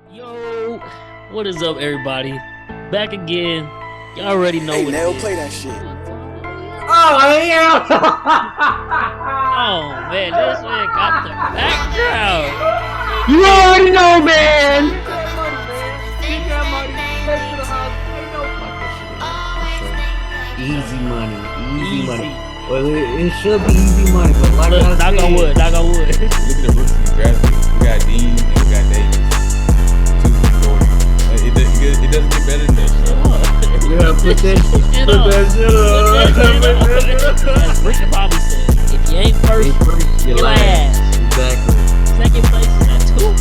Yo, what is up, everybody? Back again. Y'all already know Hey, what Nell, it is. play that shit. Oh yeah! Oh man, this man got the background. You already know, man. Get that money, man. Get that money. Take to the house. Ain't no easy money. Easy money. Well, it should be easy money, but like Look, I knock said, on wood, knock on wood. Look at the rookies we drafted. We got Dean and we got Davis. Two from Florida. It doesn't get better than that shit. you gotta put that shit up. As Ricky Bobby said, if you ain't first, You're you're last. last. Exactly. Second place is at 2.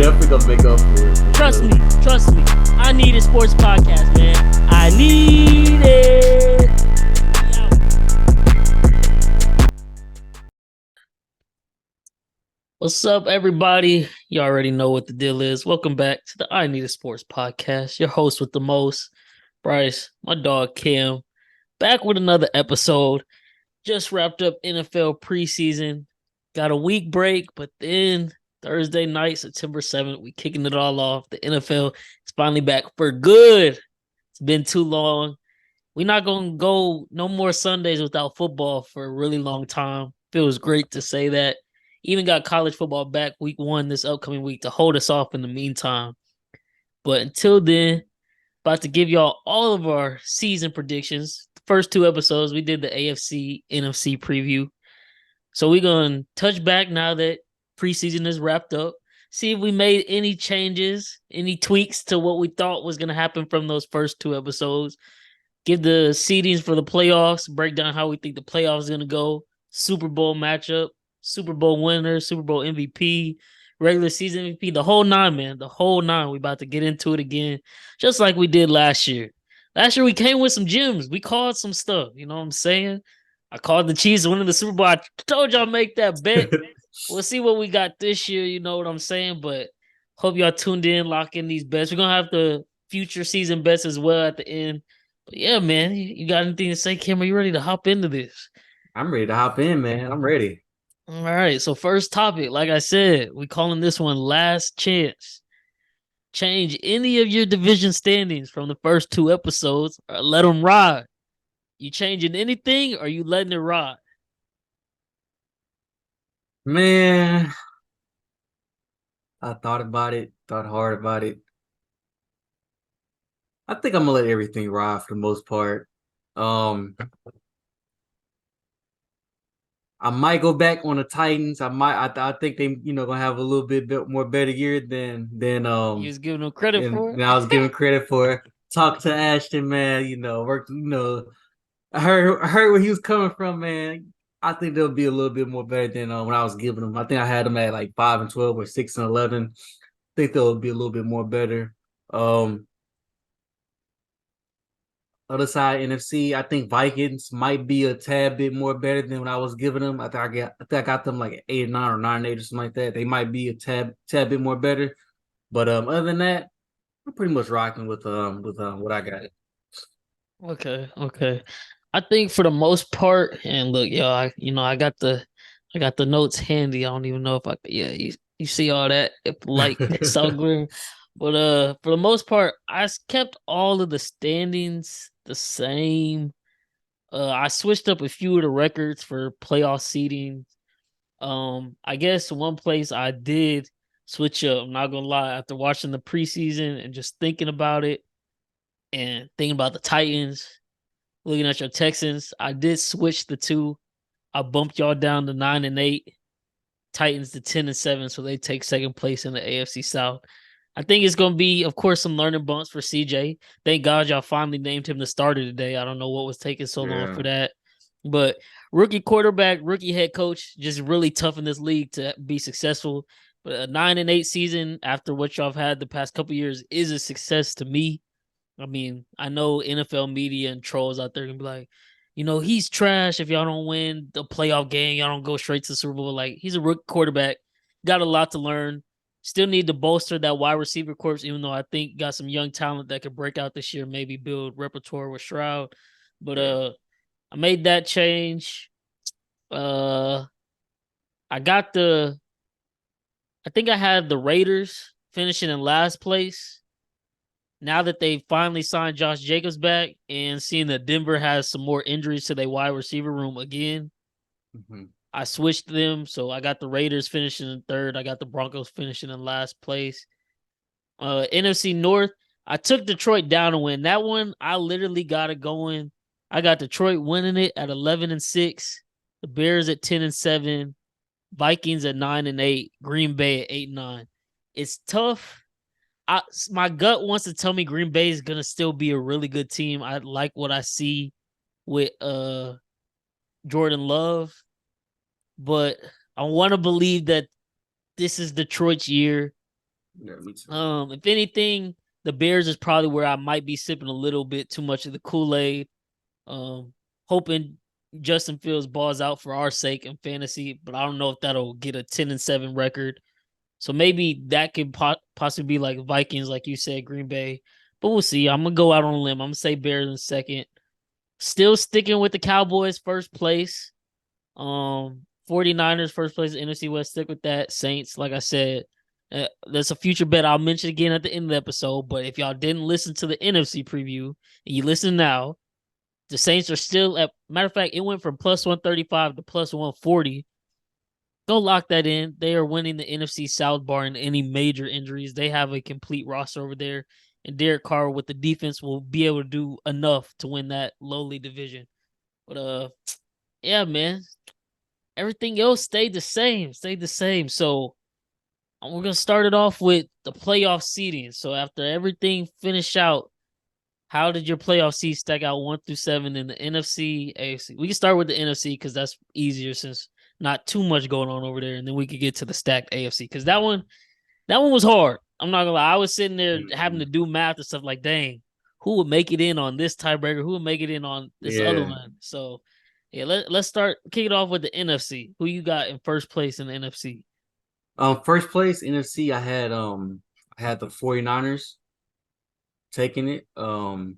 Definitely gonna make up for it. Trust me. I need a sports podcast, man. I need it. We out. What's up, everybody? You already know what the deal is. Welcome back to the I Need a Sports podcast. Your host with the most, Bryce, my dog Kim, back with another episode. Just wrapped up NFL preseason. Got a week break, but then Thursday night, September 7th, we kicking it all off. The NFL is finally back for good. It's been too long. We're not going to go no more Sundays without football for a really long time. Feels great to say that. Even got college football back week 1 this upcoming week to hold us off in the meantime. But until then, about to give y'all all of our season predictions. The first 2 episodes, we did the AFC, NFC preview. So we're going to touch back now that preseason is wrapped up. See if we made any changes, any tweaks to what we thought was going to happen from those first 2 episodes. Give the seedings for the playoffs, break down how we think the playoffs is going to go, Super Bowl matchup, Super Bowl winner, Super Bowl MVP, regular season MVP, the whole 9, man. The whole 9. We about to get into it again, just like we did last year. Last year, we came with some gems. We called some stuff. You know what I'm saying? I called the Chiefs winning the Super Bowl. I told y'all make that bet. We'll see what we got this year. You know what I'm saying? But hope y'all tuned in, lock in these bets. We're going to have the future season bets as well at the end. But yeah, man, you got anything to say, Kim? Are you ready to hop into this? I'm ready to hop in, man. I'm ready. All right. So first topic, like I said, we calling this one last chance. Change any of your division standings from the first 2 episodes or let them ride. You changing anything or you letting it ride? Man, I thought about it, thought hard about it. I think I'm gonna let everything ride for the most part. I might go back on the Titans. I think they, gonna have a little bit more better year than You was giving them credit for it? I was giving credit for. Talk to Ashton, man. Worked. I heard where he was coming from, man. I think they'll be a little bit more better than when I was giving them. I think I had them at like 5-12 or 6-11. I think they'll be a little bit more better. Other side NFC, I think Vikings might be a tad bit more better than when I was giving them. I think I got them like 8-9 or 9-8 or something like that. They might be a tad bit more better. But other than that, I'm pretty much rocking with what I got. Okay. I think for the most part, and look, yo, I got the notes handy. I don't even know if you see all that if it's all clear. But for the most part, I kept all of the standings the same. I switched up a few of the records for playoff seeding. I guess one place I did switch up, I'm not gonna lie, after watching the preseason and just thinking about it and thinking about the Titans, looking at your Texans, I did switch the 2. I bumped y'all down to 9-8, Titans to 10-7, so they take second place in the AFC South. I think it's going to be, of course, some learning bumps for CJ. Thank God y'all finally named him the starter today. I don't know what was taking so long for that. But rookie quarterback, rookie head coach, just really tough in this league to be successful. But a 9-8 season after what y'all have had the past couple years is a success to me. I mean, I know NFL media and trolls out there can be like, he's trash if y'all don't win the playoff game. Y'all don't go straight to the Super Bowl. Like, he's a rookie quarterback. Got a lot to learn. Still need to bolster that wide receiver corps, even though I think got some young talent that could break out this year, maybe build repertoire with Stroud. But I made that change. I got I think I had the Raiders finishing in last place. Now that they finally signed Josh Jacobs back and seeing that Denver has some more injuries to their wide receiver room again, I switched them. So I got the Raiders finishing in third. I got the Broncos finishing in last place. NFC North, I took Detroit down to win. That one, I literally got it going. I got Detroit winning it at 11-6, the Bears at 10-7, Vikings at 9-8, Green Bay at 8-9. It's tough. My gut wants to tell me Green Bay is gonna still be a really good team. I like what I see with Jordan Love, but I want to believe that this is Detroit's year. Yeah, me too. If anything, the Bears is probably where I might be sipping a little bit too much of the Kool-Aid. Hoping Justin Fields balls out for our sake in fantasy, but I don't know if that'll get a 10-7 record. So maybe that could possibly be like Vikings, like you said, Green Bay. But we'll see. I'm going to go out on a limb. I'm going to say Bears in second. Still sticking with the Cowboys first place. 49ers first place, NFC West. Stick with that. Saints, like I said, that's a future bet I'll mention again at the end of the episode. But if y'all didn't listen to the NFC preview and you listen now, the Saints are still at, matter of fact, it went from plus 135 to plus 140. Go lock that in. They are winning the NFC South barring any major injuries. They have a complete roster over there. And Derek Carr with the defense will be able to do enough to win that lowly division. But yeah, man. Everything else stayed the same. So we're gonna start it off with the playoff seeding. So after everything finished out, how did your playoff seed stack out 1 through 7 in the NFC, AFC? We can start with the NFC because that's easier since not too much going on over there, and then we could get to the stacked AFC because that one was hard. I'm not gonna lie. I was sitting there having to do math and stuff like, dang, who would make it in on this tiebreaker? Who would make it in on this other one? So yeah, let's kick it off with the NFC. Who you got in first place in the NFC? First place NFC, I had the 49ers taking it. I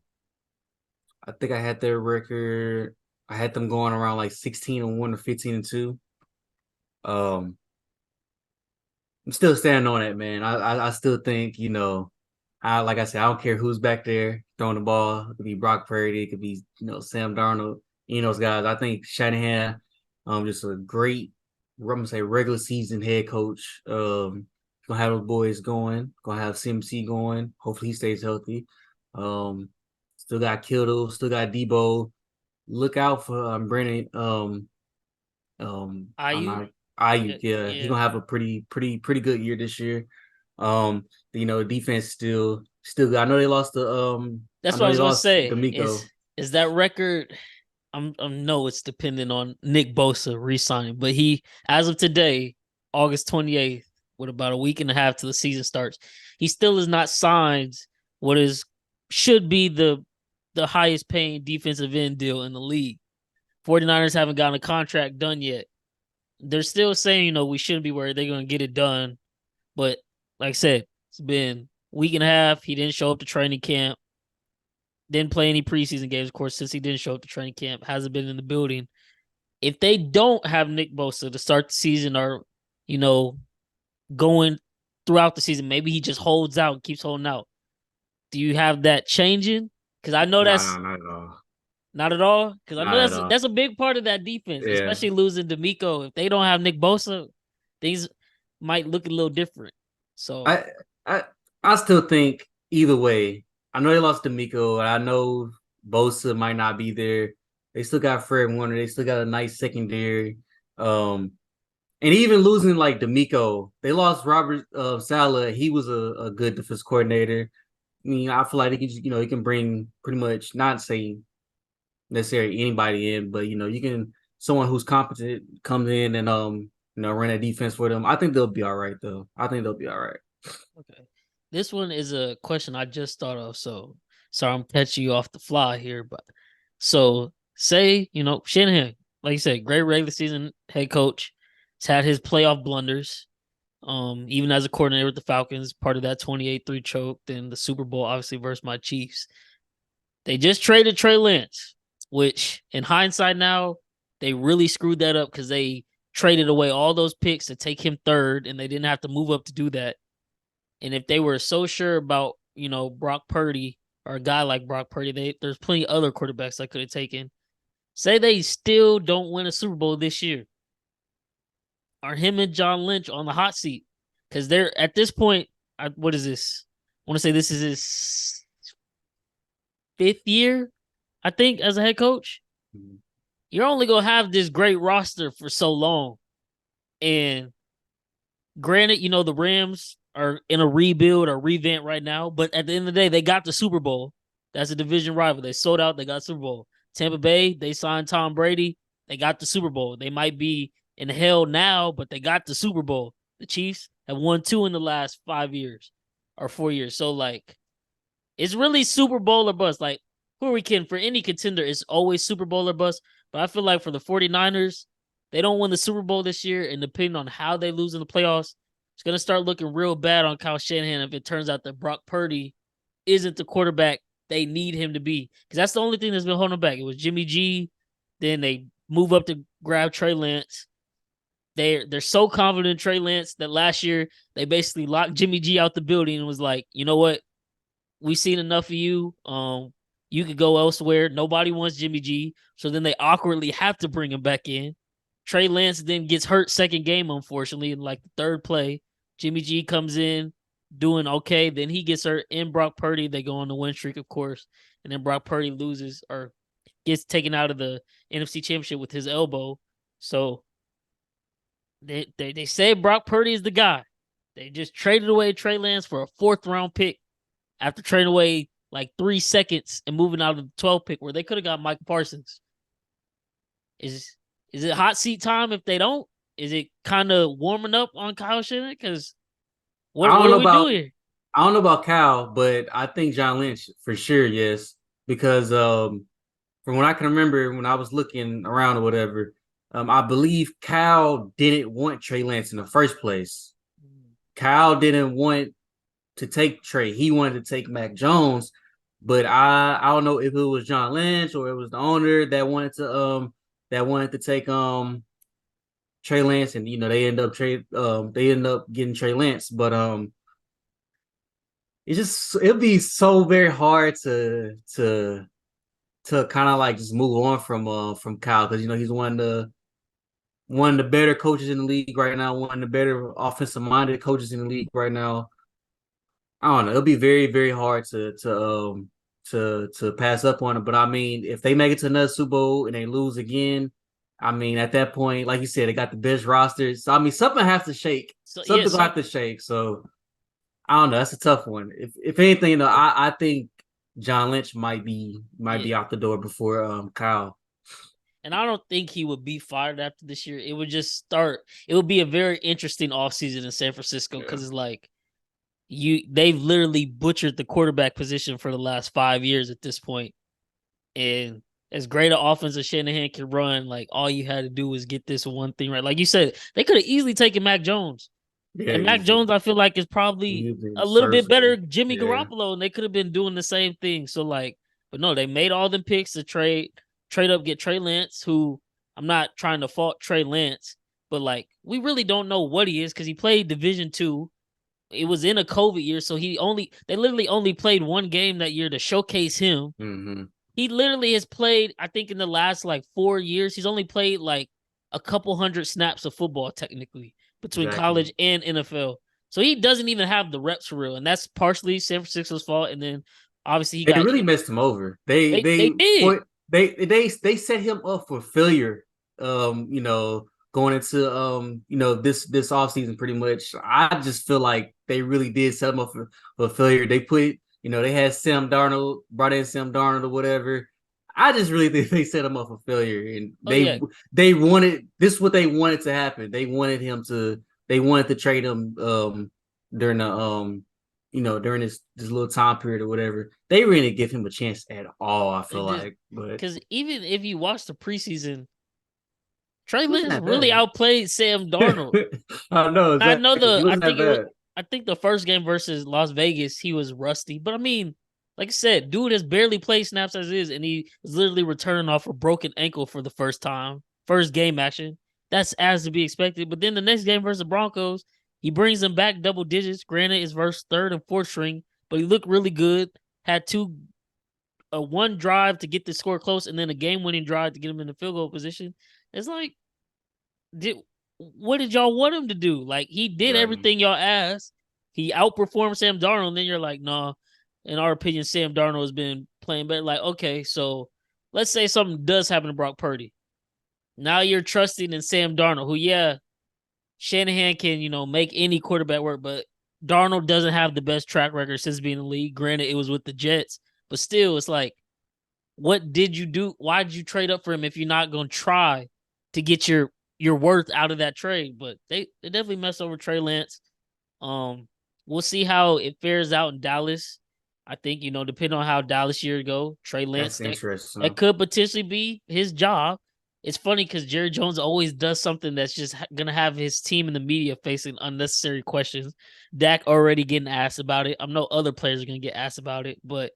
think I had their record. I had them going around like 16-1 or 15-2. I'm still standing on it, man. I still think, like I said, I don't care who's back there throwing the ball. It could be Brock Purdy, it could be, Sam Darnold, those guys. I think Shanahan, just a great, I'm gonna say regular season head coach. Gonna have those boys going, gonna have CMC going. Hopefully he stays healthy. Still got Kittle, still got Debo. Look out for Brandon Ayuk? Ayuk, yeah. Yeah. He's gonna have a pretty good year this year. Defense still good. I know they lost the That's what I was gonna say. D'Amico. Is that record? I'm no, it's dependent on Nick Bosa re-signing, but he, as of today, August 28th, with about a week and a half till the season starts, he still is not signed what should be the highest paying defensive end deal in the league. 49ers haven't gotten a contract done yet. They're still saying, we shouldn't be worried. They're going to get it done. But like I said, it's been a week and a half. He didn't show up to training camp. Didn't play any preseason games, of course, since he didn't show up to training camp. Hasn't been in the building. If they don't have Nick Bosa to start the season or, going throughout the season, maybe he just holds out and keeps holding out. Do you have that changing? Because I know that's not at all. Not at all? Because I know that's a big part of that defense, especially losing D'Amico. If they don't have Nick Bosa, things might look a little different. So I still think either way. I know they lost D'Amico, and I know Bosa might not be there. They still got Fred Warner. They still got a nice secondary. And even losing like D'Amico, they lost Robert Saleh. He was a good defense coordinator. I mean, I feel like they can just, he can bring pretty much, not say necessarily anybody in, but you can, someone who's competent comes in and run a defense for them. I think they'll be all right though. I think they'll be all right. Okay. This one is a question I just thought of, so sorry I'm catching you off the fly here, but so say, Shanahan, like you said, great regular season head coach. He's had his playoff blunders. Even as a coordinator with the Falcons, part of that 28-3 choke, then the Super Bowl, obviously, versus my Chiefs. They just traded Trey Lance, which in hindsight now, they really screwed that up because they traded away all those picks to take him third, and they didn't have to move up to do that. And if they were so sure about, Brock Purdy or a guy like Brock Purdy, there's plenty of other quarterbacks I could have taken. Say they still don't win a Super Bowl this year. Are him and John Lynch on the hot seat? Because they're at this point, what is this? I want to say this is his 5th year, I think, as a head coach. Mm-hmm. You're only going to have this great roster for so long. And granted, the Rams are in a rebuild or revamp right now, but at the end of the day, they got the Super Bowl. That's a division rival. They sold out. They got Super Bowl. Tampa Bay, they signed Tom Brady. They got the Super Bowl. They might be in hell now, but they got the Super Bowl. The Chiefs have won 2 in the last 5 years or 4 years. So, it's really Super Bowl or bust. Who are we kidding? For any contender, it's always Super Bowl or bust. But I feel like for the 49ers, they don't win the Super Bowl this year, and depending on how they lose in the playoffs, it's going to start looking real bad on Kyle Shanahan if it turns out that Brock Purdy isn't the quarterback they need him to be. Because that's the only thing that's been holding him back. It was Jimmy G. Then they move up to grab Trey Lance. They're so confident in Trey Lance that last year they basically locked Jimmy G out the building and was like, you know what? We've seen enough of you. You could go elsewhere. Nobody wants Jimmy G. So then they awkwardly have to bring him back in. Trey Lance then gets hurt second game, unfortunately, in the third play. Jimmy G comes in doing okay. Then he gets hurt in Brock Purdy. They go on the win streak, of course. And then Brock Purdy loses or gets taken out of the NFC Championship with his elbow. So they say Brock Purdy is the guy. They just traded away Trey Lance for a 4th-round pick after trading away 3 seconds and moving out of the 12th pick where they could have got Mike Parsons. Is it hot seat time if they don't? Is it kind of warming up on Kyle Shanahan? Because what do we do here? I don't know about Kyle, but I think John Lynch for sure, yes. Because from what I can remember when I was looking around or whatever, I believe Kyle didn't want Trey Lance in the first place. Kyle didn't want to take Trey. He wanted to take Mac Jones. But I don't know if it was John Lynch or it was the owner that wanted to take Trey Lance, and they end up getting Trey Lance. But it'd be so very hard to kind of just move on from Kyle, because he's one of the better coaches in the league right now, one of the better offensive minded coaches in the league right now. I don't know. It'll be very, very hard to pass up on it. But I mean, if they make it to another Super Bowl and they lose again, I mean, at that point, like you said, they got the best roster. So I mean, something has to shake. Something's got to shake. So I don't know. That's a tough one. If anything, though, I think John Lynch might be out the door before Kyle. And I don't think he would be fired after this year. It would just start. It would be a very interesting offseason in San Francisco because it's they've literally butchered the quarterback position for the last 5 years at this point. And as great an offense as Shanahan can run, all you had to do was get this one thing right. Like you said, they could have easily taken Mac Jones. Yeah, and Mac Jones, I feel like, is probably a little bit better Jimmy Garoppolo, and they could have been doing the same thing. So, but no, they made all them picks to trade up, get Trey Lance, who I'm not trying to fault Trey Lance, but we really don't know what he is because he played Division II. It was in a COVID year, so they literally only played one game that year to showcase him. Mm-hmm. He literally has played, I think in the last 4 years, he's only played a couple hundred snaps of football technically between college and NFL. So he doesn't even have the reps for real. And that's partially San Francisco's fault. And then obviously they really messed him over. They did. They set him up for failure. Going into this offseason pretty much. I just feel like they really did set him up for failure. They put they had Sam Darnold, brought in Sam Darnold or whatever. I just really think they set him up for failure, and they wanted this. What they wanted to happen. They wanted to trade him during the during this little time period or whatever. They really didn't give him a chance at all. I feel like, but because even if you watch the preseason, Trey He wasn't Lance that really bad. outplayed Sam Darnold. I know. I know He wasn't that bad. I think the first game versus Las Vegas, he was rusty. But I mean, like I said, dude has barely played snaps as is, and he is literally returning off a broken ankle for the first time. First game action. That's as to be expected. But then the next game versus the Broncos, he brings them back double digits. Granted, it's versus third and fourth string, but he looked really good. Had one drive to get the score close, and then a game-winning drive to get him in the field goal position. It's like, what did y'all want him to do? Like, he did everything y'all asked. He outperformed Sam Darnold, and then you're like, nah, in our opinion, Sam Darnold has been playing better. Like, okay, so let's say something does happen to Brock Purdy. Now you're trusting in Sam Darnold, who, yeah, Shanahan can, make any quarterback work, but Darnold doesn't have the best track record since being in the league. Granted, it was with the Jets, but still, it's like, what did you do? Why did you trade up for him if you're not going to try to get your worth out of that trade? But they definitely messed over Trey Lance. We'll see how it fares out in Dallas. I think, depending on how Dallas year go, Trey Lance, That's interesting. that could potentially be his job. It's funny because Jerry Jones always does something that's just going to have his team and the media facing unnecessary questions. Dak already getting asked about it. I know other players are going to get asked about it, but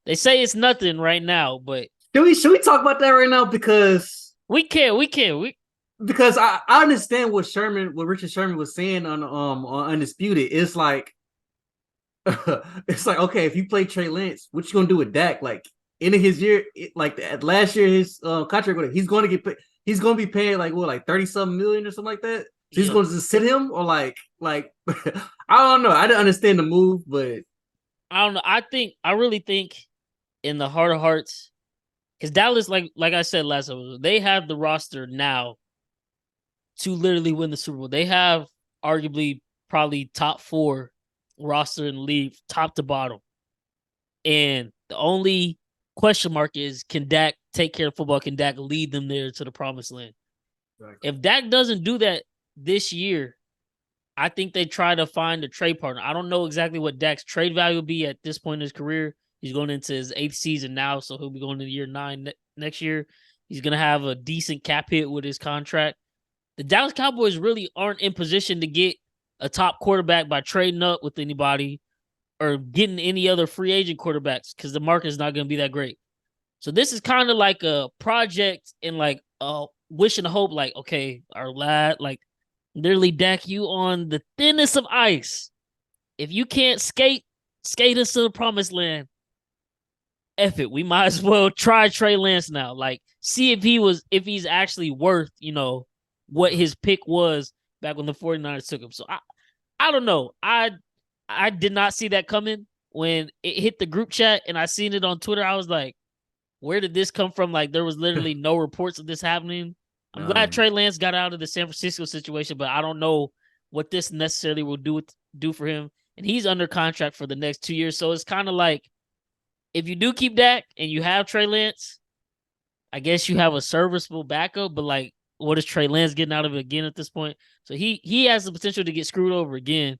they say it's nothing right now. But should we talk about that right now? Because we can. Because I understand what Richard Sherman was saying on Undisputed. It's like okay, if you play Trey Lance, what you gonna do with Dak? Like in his year, last year, his contract, he's going to get paid. He's going to be paying like 30-something million or something like that. So he's going to just sit him or like I don't know. I didn't understand the move, but I don't know. I really think in the heart of hearts, because Dallas, like I said last episode, they have the roster now to literally win the Super Bowl. They have arguably probably top 4 roster in the league, top to bottom. And the only question mark is, can Dak take care of football? Can Dak lead them there to the promised land? Exactly. If Dak doesn't do that this year, I think they try to find a trade partner. I don't know exactly what Dak's trade value will be at this point in his career. He's going into his 8th season now, so he'll be going into year 9 next year. He's going to have a decent cap hit with his contract. The Dallas Cowboys really aren't in position to get a top quarterback by trading up with anybody or getting any other free agent quarterbacks because the market is not going to be that great. So this is kind of like a project and like a wish and a hope, like, okay, our lad, like literally Dak, you on the thinnest of ice. If you can't skate us to the promised land, F it. We might as well try Trey Lance now. Like, see if he's actually worth, what his pick was back when the 49ers took him. So I don't know. I did not see that coming when it hit the group chat and I seen it on Twitter. I was like, where did this come from? Like, there was literally no reports of this happening. I'm glad Trey Lance got out of the San Francisco situation, but I don't know what this necessarily will do for him. And he's under contract for the next 2 years. So it's kind of like, if you do keep Dak and you have Trey Lance, I guess you have a serviceable backup, but like, what is Trey Lance getting out of it again at this point? So he has the potential to get screwed over again.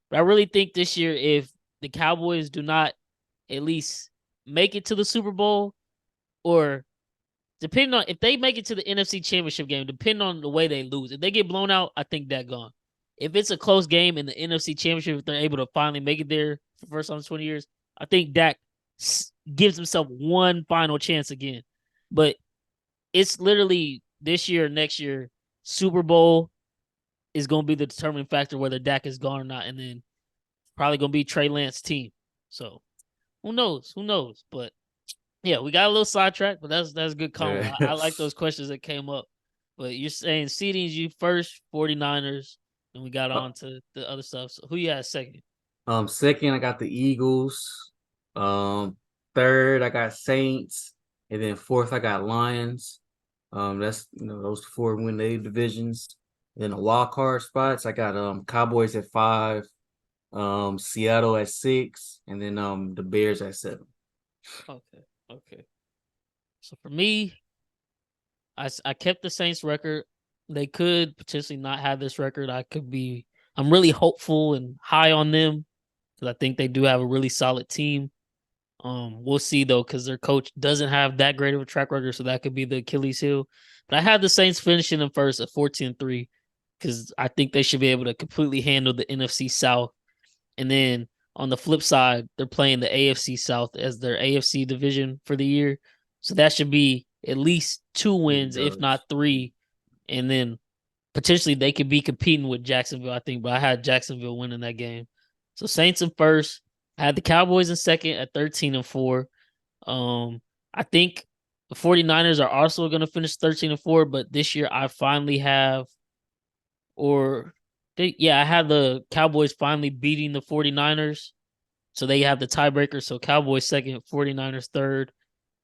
But I really think this year, if the Cowboys do not at least make it to the Super Bowl, or depending on if they make it to the NFC Championship game, depending on the way they lose. If they get blown out, I think Dak gone. If it's a close game in the NFC Championship, if they're able to finally make it there for the first time in 20 years, I think Dak gives himself one final chance again. But it's literally this year, next year, Super Bowl is going to be the determining factor whether Dak is gone or not. And then probably going to be Trey Lance's team. So who knows? But yeah, we got a little sidetracked, but that's a good comment. I like those questions that came up. But you're saying seedings you first, 49ers, and we got on to the other stuff. So who you had second? Second, I got the Eagles. Third, I got Saints. And then fourth, I got Lions. That's those 4 win their divisions. Then the wild card spots, I got Cowboys at 5, Seattle at 6, and then the Bears at 7. Okay. So for me, I kept the Saints record. They could potentially not have this record. I'm really hopeful and high on them because I think they do have a really solid team. We'll see though, because their coach doesn't have that great of a track record, so that could be the Achilles heel. But I have the Saints finishing in first at 14-3, because I think they should be able to completely handle the NFC South. And then on the flip side, they're playing the AFC South as their AFC division for the year. So that should be at least 2 wins, if not 3. And then potentially they could be competing with Jacksonville, I think. But I had Jacksonville winning that game. So Saints in first. I had the Cowboys in second at 13-4. I think the 49ers are also going to finish 13-4, but this year I finally have, I had the Cowboys finally beating the 49ers. So they have the tiebreaker. So Cowboys second, 49ers third.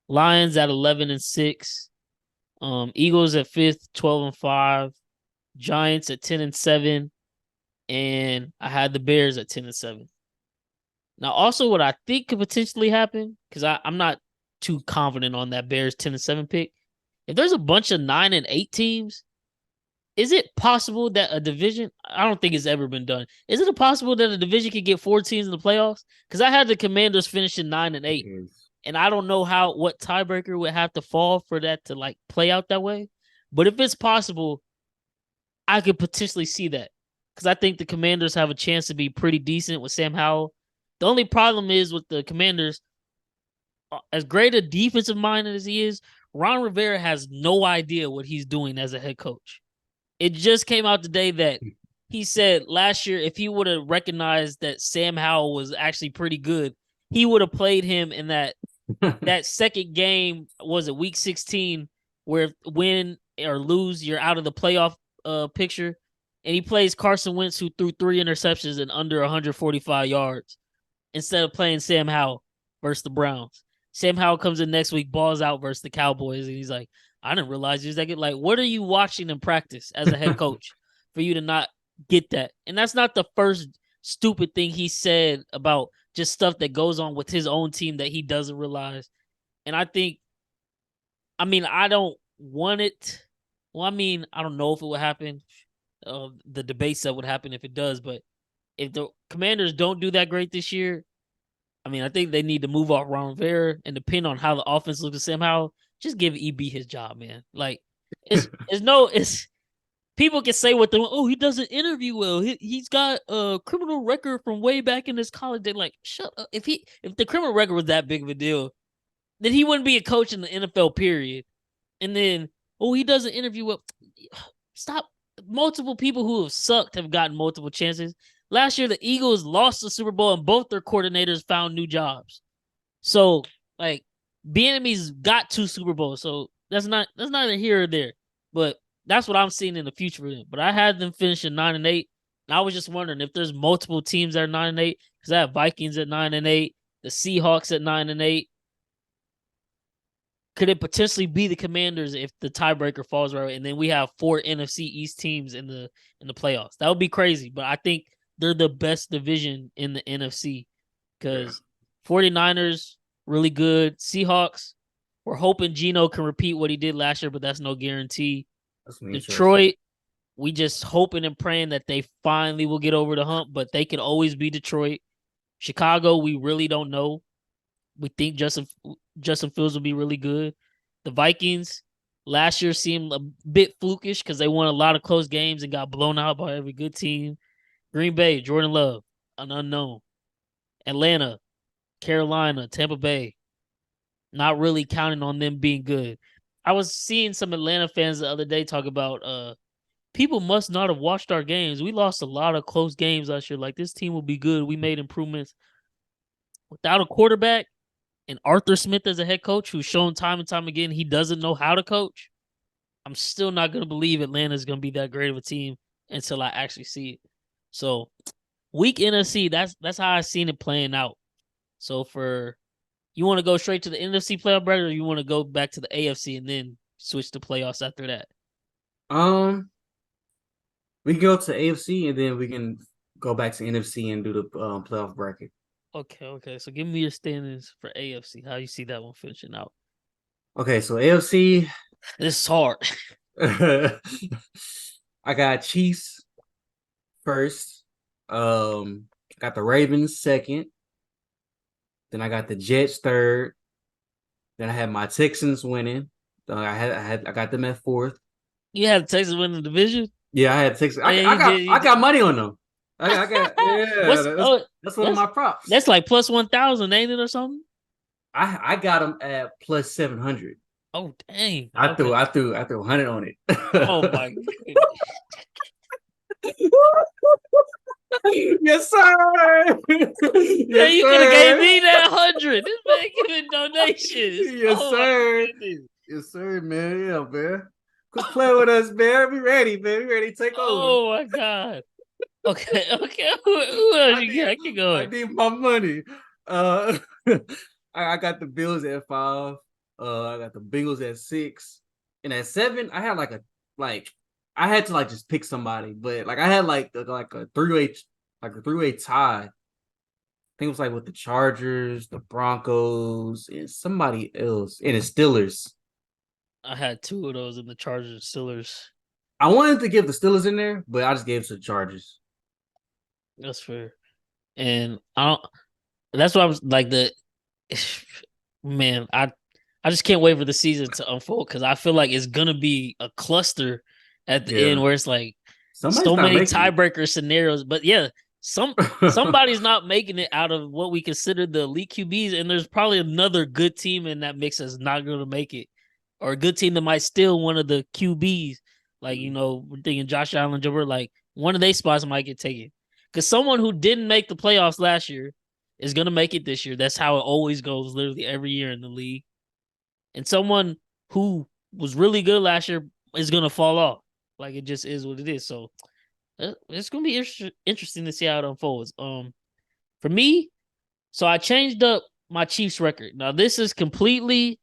Lions at 11-6. Eagles at fifth, 12-5. Giants at 10-7. And I had the Bears at 10-7. Now, also what I think could potentially happen, because I'm not too confident on that Bears 10-7 pick. If there's a bunch of 9-8 teams, is it possible that a division? I don't think it's ever been done. Is it possible that a division could get 4 teams in the playoffs? Because I had the Commanders finishing 9-8, and I don't know what tiebreaker would have to fall for that to like play out that way. But if it's possible, I could potentially see that, because I think the Commanders have a chance to be pretty decent with Sam Howell. The only problem is with the Commanders, as great a defensive mind as he is, Ron Rivera has no idea what he's doing as a head coach. It just came out today that he said last year if he would have recognized that Sam Howell was actually pretty good, he would have played him in that second game, was it week 16, where win or lose, you're out of the playoff picture. And he plays Carson Wentz, who threw 3 interceptions and under 145 yards, instead of playing Sam Howell versus the Browns. Sam Howell comes in next week, balls out versus the Cowboys, and he's like, I didn't realize he was that good. Like, what are you watching in practice as a head coach for you to not get that? And that's not the first stupid thing he said about just stuff that goes on with his own team that he doesn't realize. And I don't want it. Well, I don't know if it would happen. The debates that would happen if it does, but if the Commanders don't do that great this year, I think they need to move off Ron Rivera, and depend on how the offense looks somehow, just give EB his job, man. Like, it's people can say what they want. Oh, he doesn't interview well. He's got a criminal record from way back in his college. They're like, shut up. If the criminal record was that big of a deal, then he wouldn't be a coach in the NFL, period. And then, he doesn't interview well. Stop. Multiple people who have sucked have gotten multiple chances. Last year, the Eagles lost the Super Bowl, and both their coordinators found new jobs. So, like, Bieniemy's got 2 Super Bowls, so that's neither here or there. But that's what I'm seeing in the future for them. But I had them finishing 9-8, and I was just wondering if there's multiple teams that are 9-8, because I have Vikings at 9-8, the Seahawks at 9-8. Could it potentially be the Commanders if the tiebreaker falls right? And then we have 4 NFC East teams in the playoffs. That would be crazy, but I think they're the best division in the NFC, because 49ers, really good. Seahawks, we're hoping Geno can repeat what he did last year, but that's no guarantee. Detroit, we just hoping and praying that they finally will get over the hump, but they could always be Detroit. Chicago, we really don't know. We think Justin Fields will be really good. The Vikings last year seemed a bit flukish because they won a lot of close games and got blown out by every good team. Green Bay, Jordan Love, an unknown. Atlanta, Carolina, Tampa Bay, not really counting on them being good. I was seeing some Atlanta fans the other day talk about people must not have watched our games. We lost a lot of close games last year. Like, this team will be good. We made improvements. Without a quarterback and Arthur Smith as a head coach, who's shown time and time again he doesn't know how to coach, I'm still not going to believe Atlanta's going to be that great of a team until I actually see it. So, weak NFC, that's how I seen it playing out. So, you want to go straight to the NFC playoff bracket, or you want to go back to the AFC and then switch to playoffs after that? We can go to AFC and then we can go back to NFC and do the playoff bracket. Okay. So give me your standings for AFC. How you see that one finishing out? Okay, so AFC. This is hard. I got Chiefs first. Got the Ravens second. Then I got the Jets third. Then I had my Texans winning. I got them at fourth. You had Texas win the division. Yeah, I had Texans. Oh, yeah, you did. You I did. got money on them. I got What's that's one of my props. That's like plus 1,000, ain't it, or something? I got them at plus 700. Oh dang! I Okay. threw 100 on it. Oh my goodness. Yes, sir. Yeah, Yes, you could have gave sir. me that 100. This man giving donations. Yes, Oh sir. my goodness. Yes, sir, man. Yeah, man. Quit playing with us, man. We ready, man. We ready to take over. Oh my god. Okay, okay. Who else you got? Keep I going. need my money. Uh, I got the Bills at 5. I got the Bengals at 6, and at 7, I had I had to just pick somebody, but I had a 3-way tie. I think it was with the Chargers, the Broncos, and somebody else, and the Steelers. I had 2 of those in the Chargers and Steelers. I wanted to give the Steelers in there, but I just gave it to the Chargers. That's fair. And I don't. That's why I was like man. I just can't wait for the season to unfold because I feel like it's gonna be a cluster at the end where it's like Somebody's so not many making it. tiebreaker scenarios. But yeah, somebody's not making it out of what we consider the elite QBs, and there's probably another good team in that mix that's not gonna make it, or a good team that might steal one of the QBs. Like, we're thinking Josh Allen, Joe Burrow, like one of their spots might get taken. Because someone who didn't make the playoffs last year is gonna make it this year. That's how it always goes, literally every year in the league. And someone who was really good last year is gonna fall off. Like, it just is what it is. So it's gonna be interesting to see how it unfolds. For me, so I changed up my Chiefs record. Now this is completely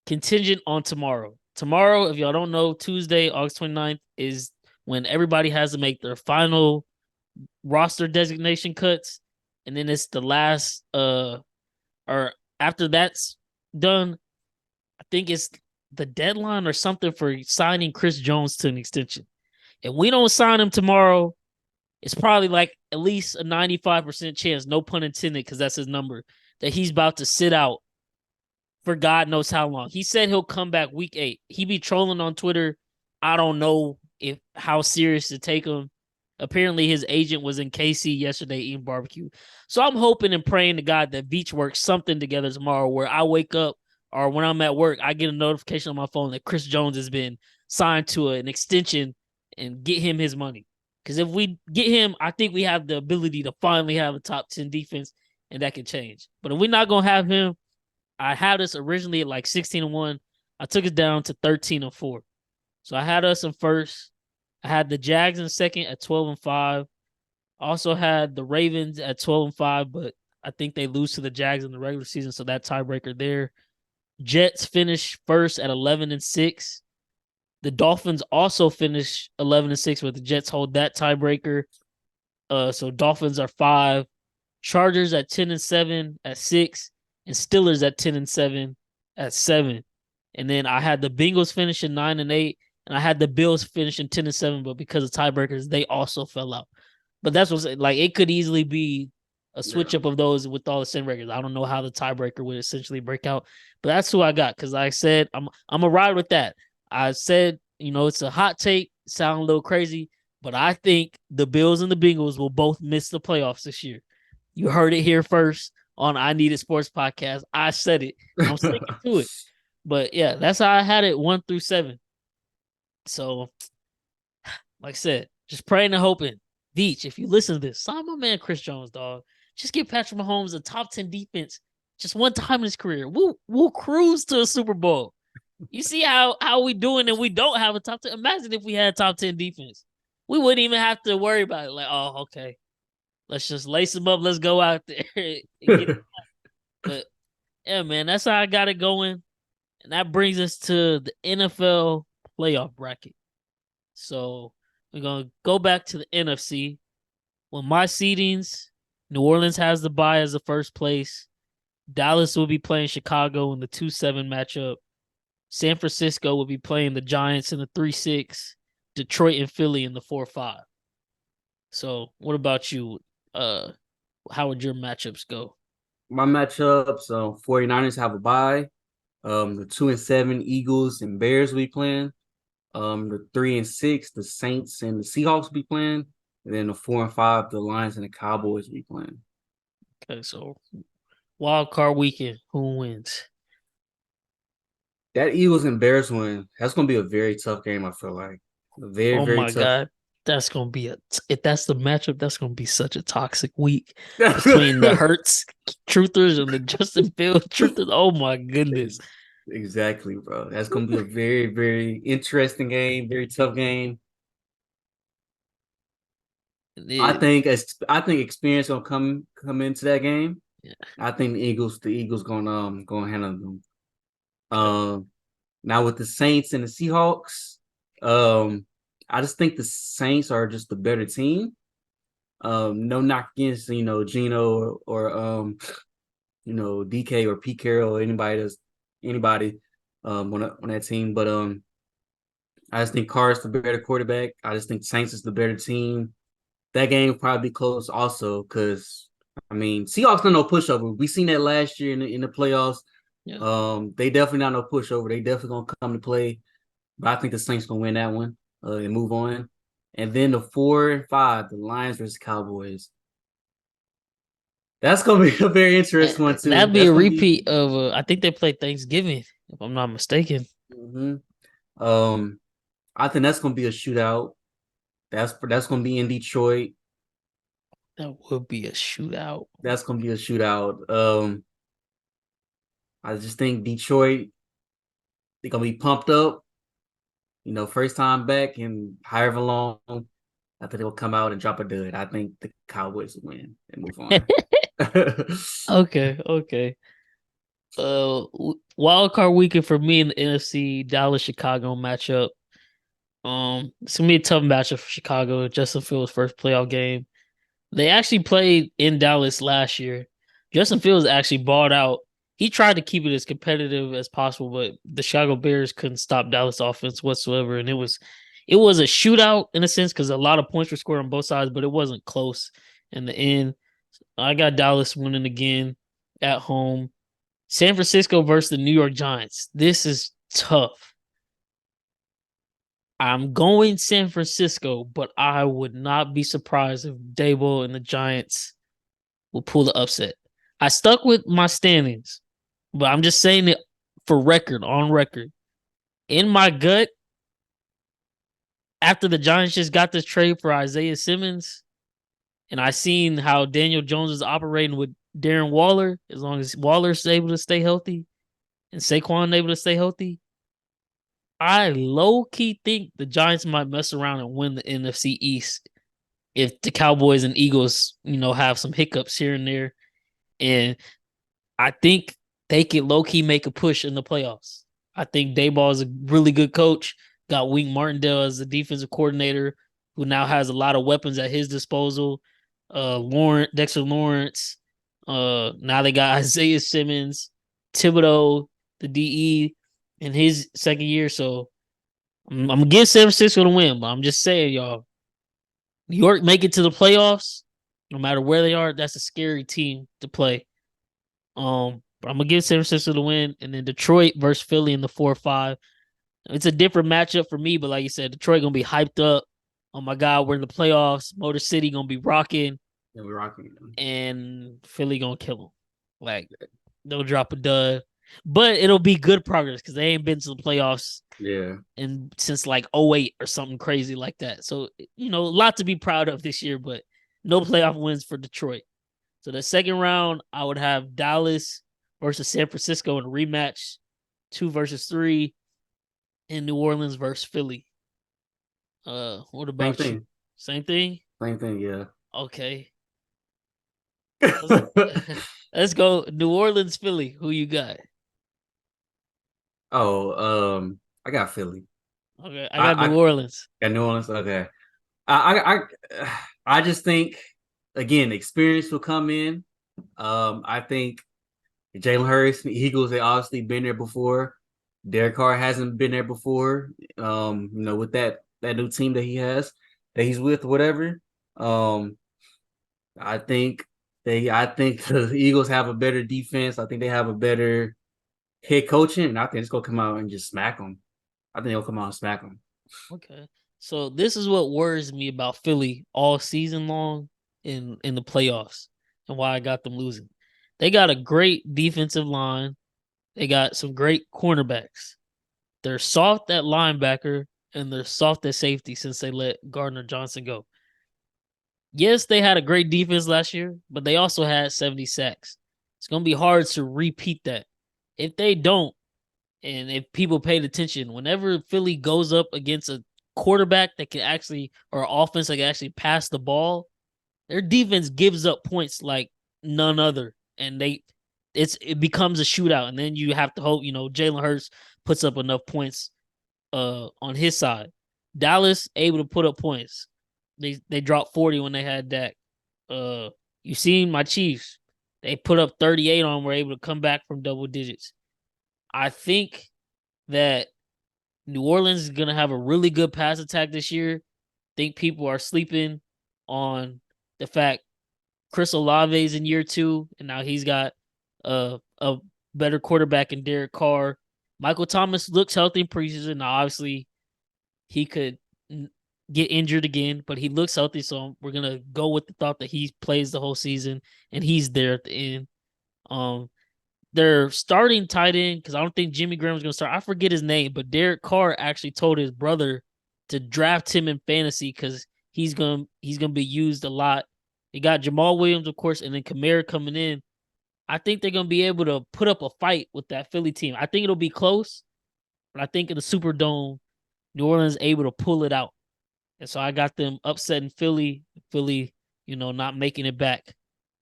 contingent on tomorrow. Tomorrow, if y'all don't know, Tuesday, August 29th is when everybody has to make their final roster designation cuts, and then it's the last or after that's done, I think it's the deadline or something for signing Chris Jones to an extension. If we don't sign him tomorrow, it's probably at least a 95% chance, no pun intended, because that's his number, that he's about to sit out for God knows how long. He said he'll come back week 8. He be trolling on Twitter. I don't know how serious to take him. Apparently, his agent was in KC yesterday eating barbecue. So I'm hoping and praying to God that Beach works something together tomorrow where I wake up or when I'm at work, I get a notification on my phone that Chris Jones has been signed to an extension and get him his money. Because if we get him, I think we have the ability to finally have a top 10 defense, and that can change. But if we're not going to have him, I had us originally at 16-1. I took it down to 13-4. So I had us in first. I had the Jags in second at 12-5. Also had the Ravens at 12-5, but I think they lose to the Jags in the regular season, so that tiebreaker there. Jets finished first at 11-6. The Dolphins also finished 11-6, but the Jets hold that tiebreaker. So Dolphins are 5. Chargers at 10-7 at 6, and Steelers at 10-7 at 7. And then I had the Bengals finishing 9-8, and I had the Bills finishing 10-7, but because of tiebreakers, they also fell out. But that's what's it could easily be a switch up of those with all the same records. I don't know how the tiebreaker would essentially break out, but that's who I got because I said I'm a ride with that. I said, it's a hot take, sound a little crazy, but I think the Bills and the Bengals will both miss the playoffs this year. You heard it here first on INeeeedit Sports Podcast. I said it. I'm sticking to it. But yeah, that's how I had it 1 through 7. So, like I said, just praying and hoping. Beach, if you listen to this, sign my man Chris Jones, dog. Just give Patrick Mahomes a top 10 defense just one time in his career. We'll cruise to a Super Bowl. You see how we doing and we don't have a top 10. Imagine if we had top 10 defense. We wouldn't even have to worry about it. Like, oh, okay. Let's just lace them up. Let's go out there and get it. But yeah, man, that's how I got it going. And that brings us to the NFL playoff bracket. So we're going to go back to the NFC. With my seedings, New Orleans has the bye as the first place. Dallas will be playing Chicago in the 2-7 matchup. San Francisco will be playing the Giants in the 3-6. Detroit and Philly in the 4-5. So what about you? How would your matchups go? my matchups, 49ers have a bye. The 2-7 Eagles and Bears will be playing. The 3-6, the Saints and the Seahawks will be playing. And then the 4-5, the Lions and the Cowboys will be playing. Okay, so wild card weekend, who wins? That Eagles and Bears win, that's gonna be a very tough game, I feel like. A very, Oh very my tough. god, that's gonna be if that's the matchup, that's gonna be such a toxic week between the Hurts truthers and the Justin Fields truthers. Oh my goodness. Exactly, bro. That's gonna be a very, very interesting game, very tough game. I think experience gonna come into that game. Yeah. I think the Eagles gonna handle them. Okay. Now with the Saints and the Seahawks, um, I just think the Saints are just the better team. No knock against Gino or DK or Pete Carroll or anybody on that team, but I just think Carr's the better quarterback. I just think Saints is the better team. That game will probably be close also because Seahawks not no pushover. We seen that last year in the playoffs. Yeah. They definitely not no pushover. They definitely gonna come to play. But I think the Saints gonna win that one and move on. And then the 4-5, the Lions versus Cowboys. That's gonna be a very interesting one too. That'd be That's a gonna be. repeat of I think they played Thanksgiving, if I'm not mistaken. Mhm. Um, I think that's gonna be a shootout. That's gonna be in Detroit. That would be a shootout. That's gonna be a shootout. I just think Detroit, they're gonna be pumped up. First time back in however long. I think they'll come out and drop a dud. I think the Cowboys will win and move on. Okay, okay. Wild card weekend for me in the NFC, Dallas Chicago matchup. It's gonna be a tough matchup for Chicago. Justin Fields' first playoff game. They actually played in Dallas last year. Justin Fields actually balled out. He tried to keep it as competitive as possible, but the Chicago Bears couldn't stop Dallas offense whatsoever, and it was a shootout in a sense because a lot of points were scored on both sides, but it wasn't close in the end. I got Dallas winning again at home. San Francisco versus the New York Giants. This is tough. I'm going San Francisco, but I would not be surprised if Dable and the Giants will pull the upset. I stuck with my standings, but I'm just saying it on record. In my gut, after the Giants just got this trade for Isaiah Simmons, and I seen how Daniel Jones is operating with Darren Waller, as long as Waller's able to stay healthy and Saquon able to stay healthy, I low key think the Giants might mess around and win the NFC East if the Cowboys and Eagles, have some hiccups here and there. And I think they could low key make a push in the playoffs. I think Dayball is a really good coach. Got Wink Martindale as the defensive coordinator, who now has a lot of weapons at his disposal. Dexter Lawrence. Now they got Isaiah Simmons, Thibodeau, the DE in his second year. So I'm gonna give San Francisco to win, but I'm just saying, y'all, New York make it to the playoffs, no matter where they are. That's a scary team to play. But I'm gonna give San Francisco the win, and then Detroit versus Philly in the 4-5. It's a different matchup for me, but like you said, Detroit gonna be hyped up. Oh my God, we're in the playoffs. Motor City gonna be rocking, Yeah, we're rocking. and Philly gonna kill them. Like they'll drop a dud, but it'll be good progress because they ain't been to the playoffs Yeah. and since like '08 or something crazy like that. So a lot to be proud of this year, but no playoff wins for Detroit. So the second round, I would have Dallas versus San Francisco in a rematch, 2 versus 3, and New Orleans versus Philly. What Same about you? thing. Same thing? Same thing, yeah. Okay. Let's go. New Orleans, Philly. Who you got? I got Philly. Okay, I got I New Orleans. got New Orleans. Okay. I just think again, experience will come in. I think Jalen Hurts, the Eagles, they obviously been there before. Derek Carr hasn't been there before. With that new team that he's with, whatever. I think I think the Eagles have a better defense. I think they have a better head coaching, and I think it's gonna come out and just smack them. I think they'll come out and smack them. Okay. So this is what worries me about Philly all season long in the playoffs and why I got them losing. They got a great defensive line. They got some great cornerbacks. They're soft at linebacker and they're soft at safety since they let Gardner Johnson go. Yes, they had a great defense last year, but they also had 70 sacks. It's going to be hard to repeat that. If they don't, and if people paid attention, whenever Philly goes up against a quarterback that can actually, or offense that can actually pass the ball, their defense gives up points like none other. And it becomes a shootout. And then you have to hope, Jalen Hurts puts up enough points on his side. Dallas able to put up points. They dropped 40 when they had Dak. You seen my Chiefs. They put up 38 on them, were able to come back from double digits. I think that New Orleans is going to have a really good pass attack this year. I think people are sleeping on the fact Chris Olave is in year 2, and now he's got a better quarterback in Derek Carr. Michael Thomas looks healthy in preseason. Now, obviously, he could get injured again, but he looks healthy, so we're going to go with the thought that he plays the whole season, and he's there at the end. Their starting tight end, because I don't think Jimmy Graham's going to start. I forget his name, but Derek Carr actually told his brother to draft him in fantasy because he's gonna be used a lot. They got Jamal Williams, of course, and then Kamara coming in. I think they're going to be able to put up a fight with that Philly team. I think it'll be close, but I think in the Superdome, New Orleans is able to pull it out. And so I got them upsetting Philly, not making it back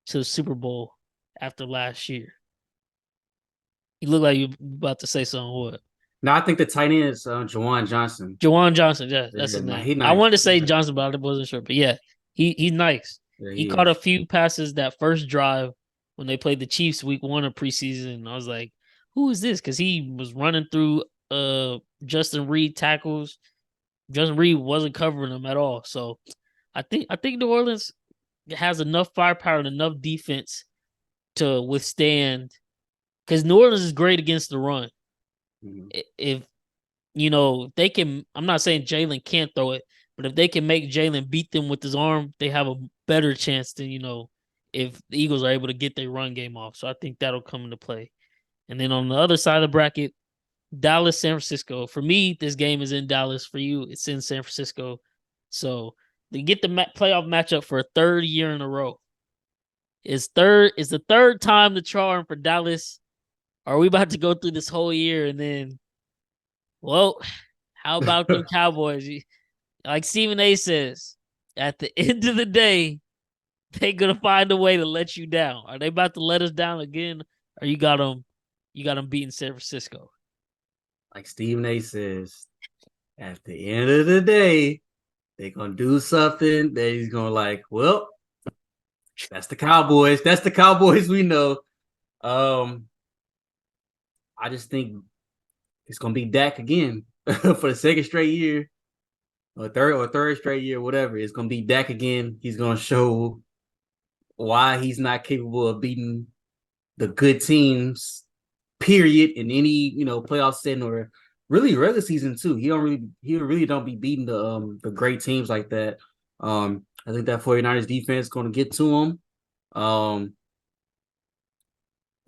to the Super Bowl after last year. You look like you're about to say something. What? No, I think the tight end is Juwan Johnson. Juwan Johnson, yeah, that's his name. Nice. I wanted to say Johnson, but I wasn't sure. But yeah, he's nice. Yeah, he caught a few passes that first drive when they played the Chiefs week 1 of preseason. And I was like, who is this? Because he was running through Justin Reed tackles. Justin Reed wasn't covering him at all. So I think New Orleans has enough firepower and enough defense to withstand. Because New Orleans is great against the run. Mm-hmm. If they can, I'm not saying Jalen can't throw it, but if they can make Jalen beat them with his arm, they have a better chance than, if the Eagles are able to get their run game off. So I think that'll come into play. And then on the other side of the bracket, Dallas, San Francisco. For me, this game is in Dallas. For you, it's in San Francisco. So they get the playoff matchup for a third year in a row. It's the third time the charm for Dallas. Are we about to go through this whole year and then, well, how about them Cowboys? Like Stephen A says, at the end of the day, they're going to find a way to let you down. Are they about to let us down again? Or you got them beating San Francisco? Like Stephen A says, at the end of the day, they're going to do something that he's going to like, well, that's the Cowboys. That's the Cowboys we know. I just think it's gonna be Dak again for the second straight year, or third straight year, whatever. It's gonna be Dak again. He's gonna show why he's not capable of beating the good teams, period, in any playoff setting or really regular season too. He really don't be beating the great teams like that. I think that 49ers defense is gonna get to him. It'll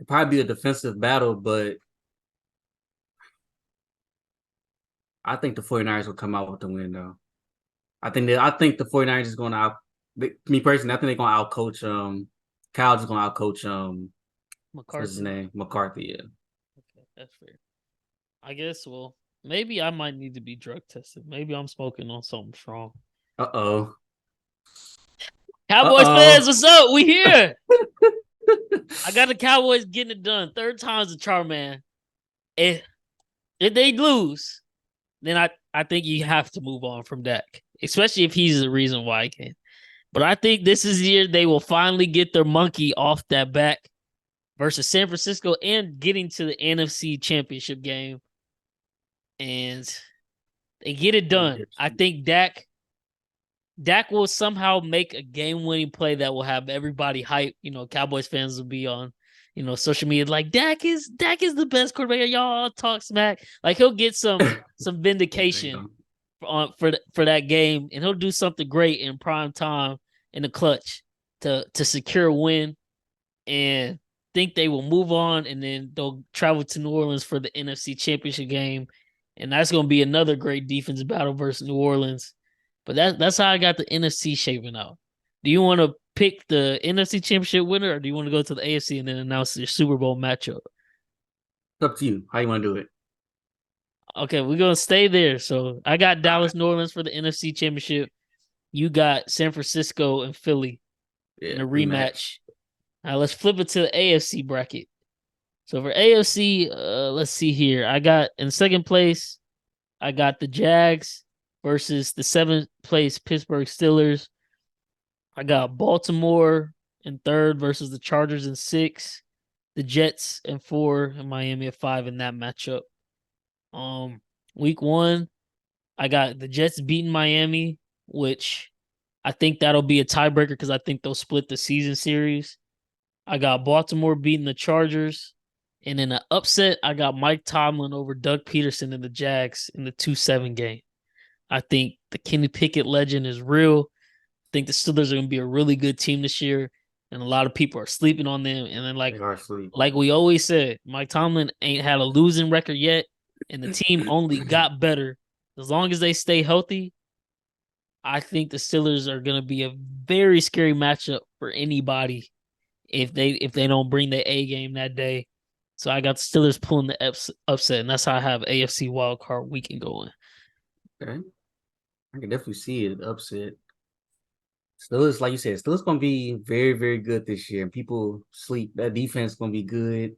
probably be a defensive battle, but I think the 49ers will come out with the win, though. I think the 49ers is going to me personally, I think they're going to outcoach Kyle's is going to outcoach McCarthy. What's his name? McCarthy, yeah. Okay, that's fair. I guess, well, maybe I might need to be drug tested. Maybe I'm smoking on something strong. Uh-oh. Cowboys fans, what's up? We here. I got the Cowboys getting it done. Third time's the charm, man. If they lose, then I think you have to move on from Dak, especially if he's the reason why I can. But I think this is the year they will finally get their monkey off that back versus San Francisco and getting to the NFC Championship game. And they get it done. I think Dak Dak will somehow make a game-winning play that will have everybody hype. Cowboys fans will be on, social media like Dak is the best quarterback. Y'all talk smack. Like he'll get some vindication for that game, and he'll do something great in prime time in the clutch to secure a win, and think they will move on, and then they'll travel to New Orleans for the NFC Championship game, and that's going to be another great defense battle versus New Orleans. But that's how I got the NFC shaping out. Do you want to pick the NFC Championship winner, or do you want to go to the AFC and then announce your Super Bowl matchup? It's up to you. How you want to do it? Okay, we're going to stay there. So I got Dallas, New Orleans for the NFC Championship. You got San Francisco and Philly in a rematch. All right, let's flip it to the AFC bracket. So for AFC, let's see here. I got in second place, I got the Jags versus the 7th place Pittsburgh Steelers. I got Baltimore in 3rd versus the Chargers in 6. The Jets in 4 and Miami at 5 in that matchup. Week 1, I got the Jets beating Miami, which I think that'll be a tiebreaker because I think they'll split the season series. I got Baltimore beating the Chargers. And in an upset, I got Mike Tomlin over Doug Peterson and the Jags in the 2-7 game. I think the Kenny Pickett legend is real. I think the Steelers are going to be a really good team this year, and a lot of people are sleeping on them. And then, like we always said, Mike Tomlin ain't had a losing record yet, and the team only got better. As long as they stay healthy, I think the Steelers are going to be a very scary matchup for anybody if they don't bring the A game that day. So I got the Steelers pulling the upset, and that's how I have AFC wildcard weekend going. Okay. I can definitely see it upset. Steelers, like you said, Steelers going to be very, very good this year. And people sleep. That defense going to be good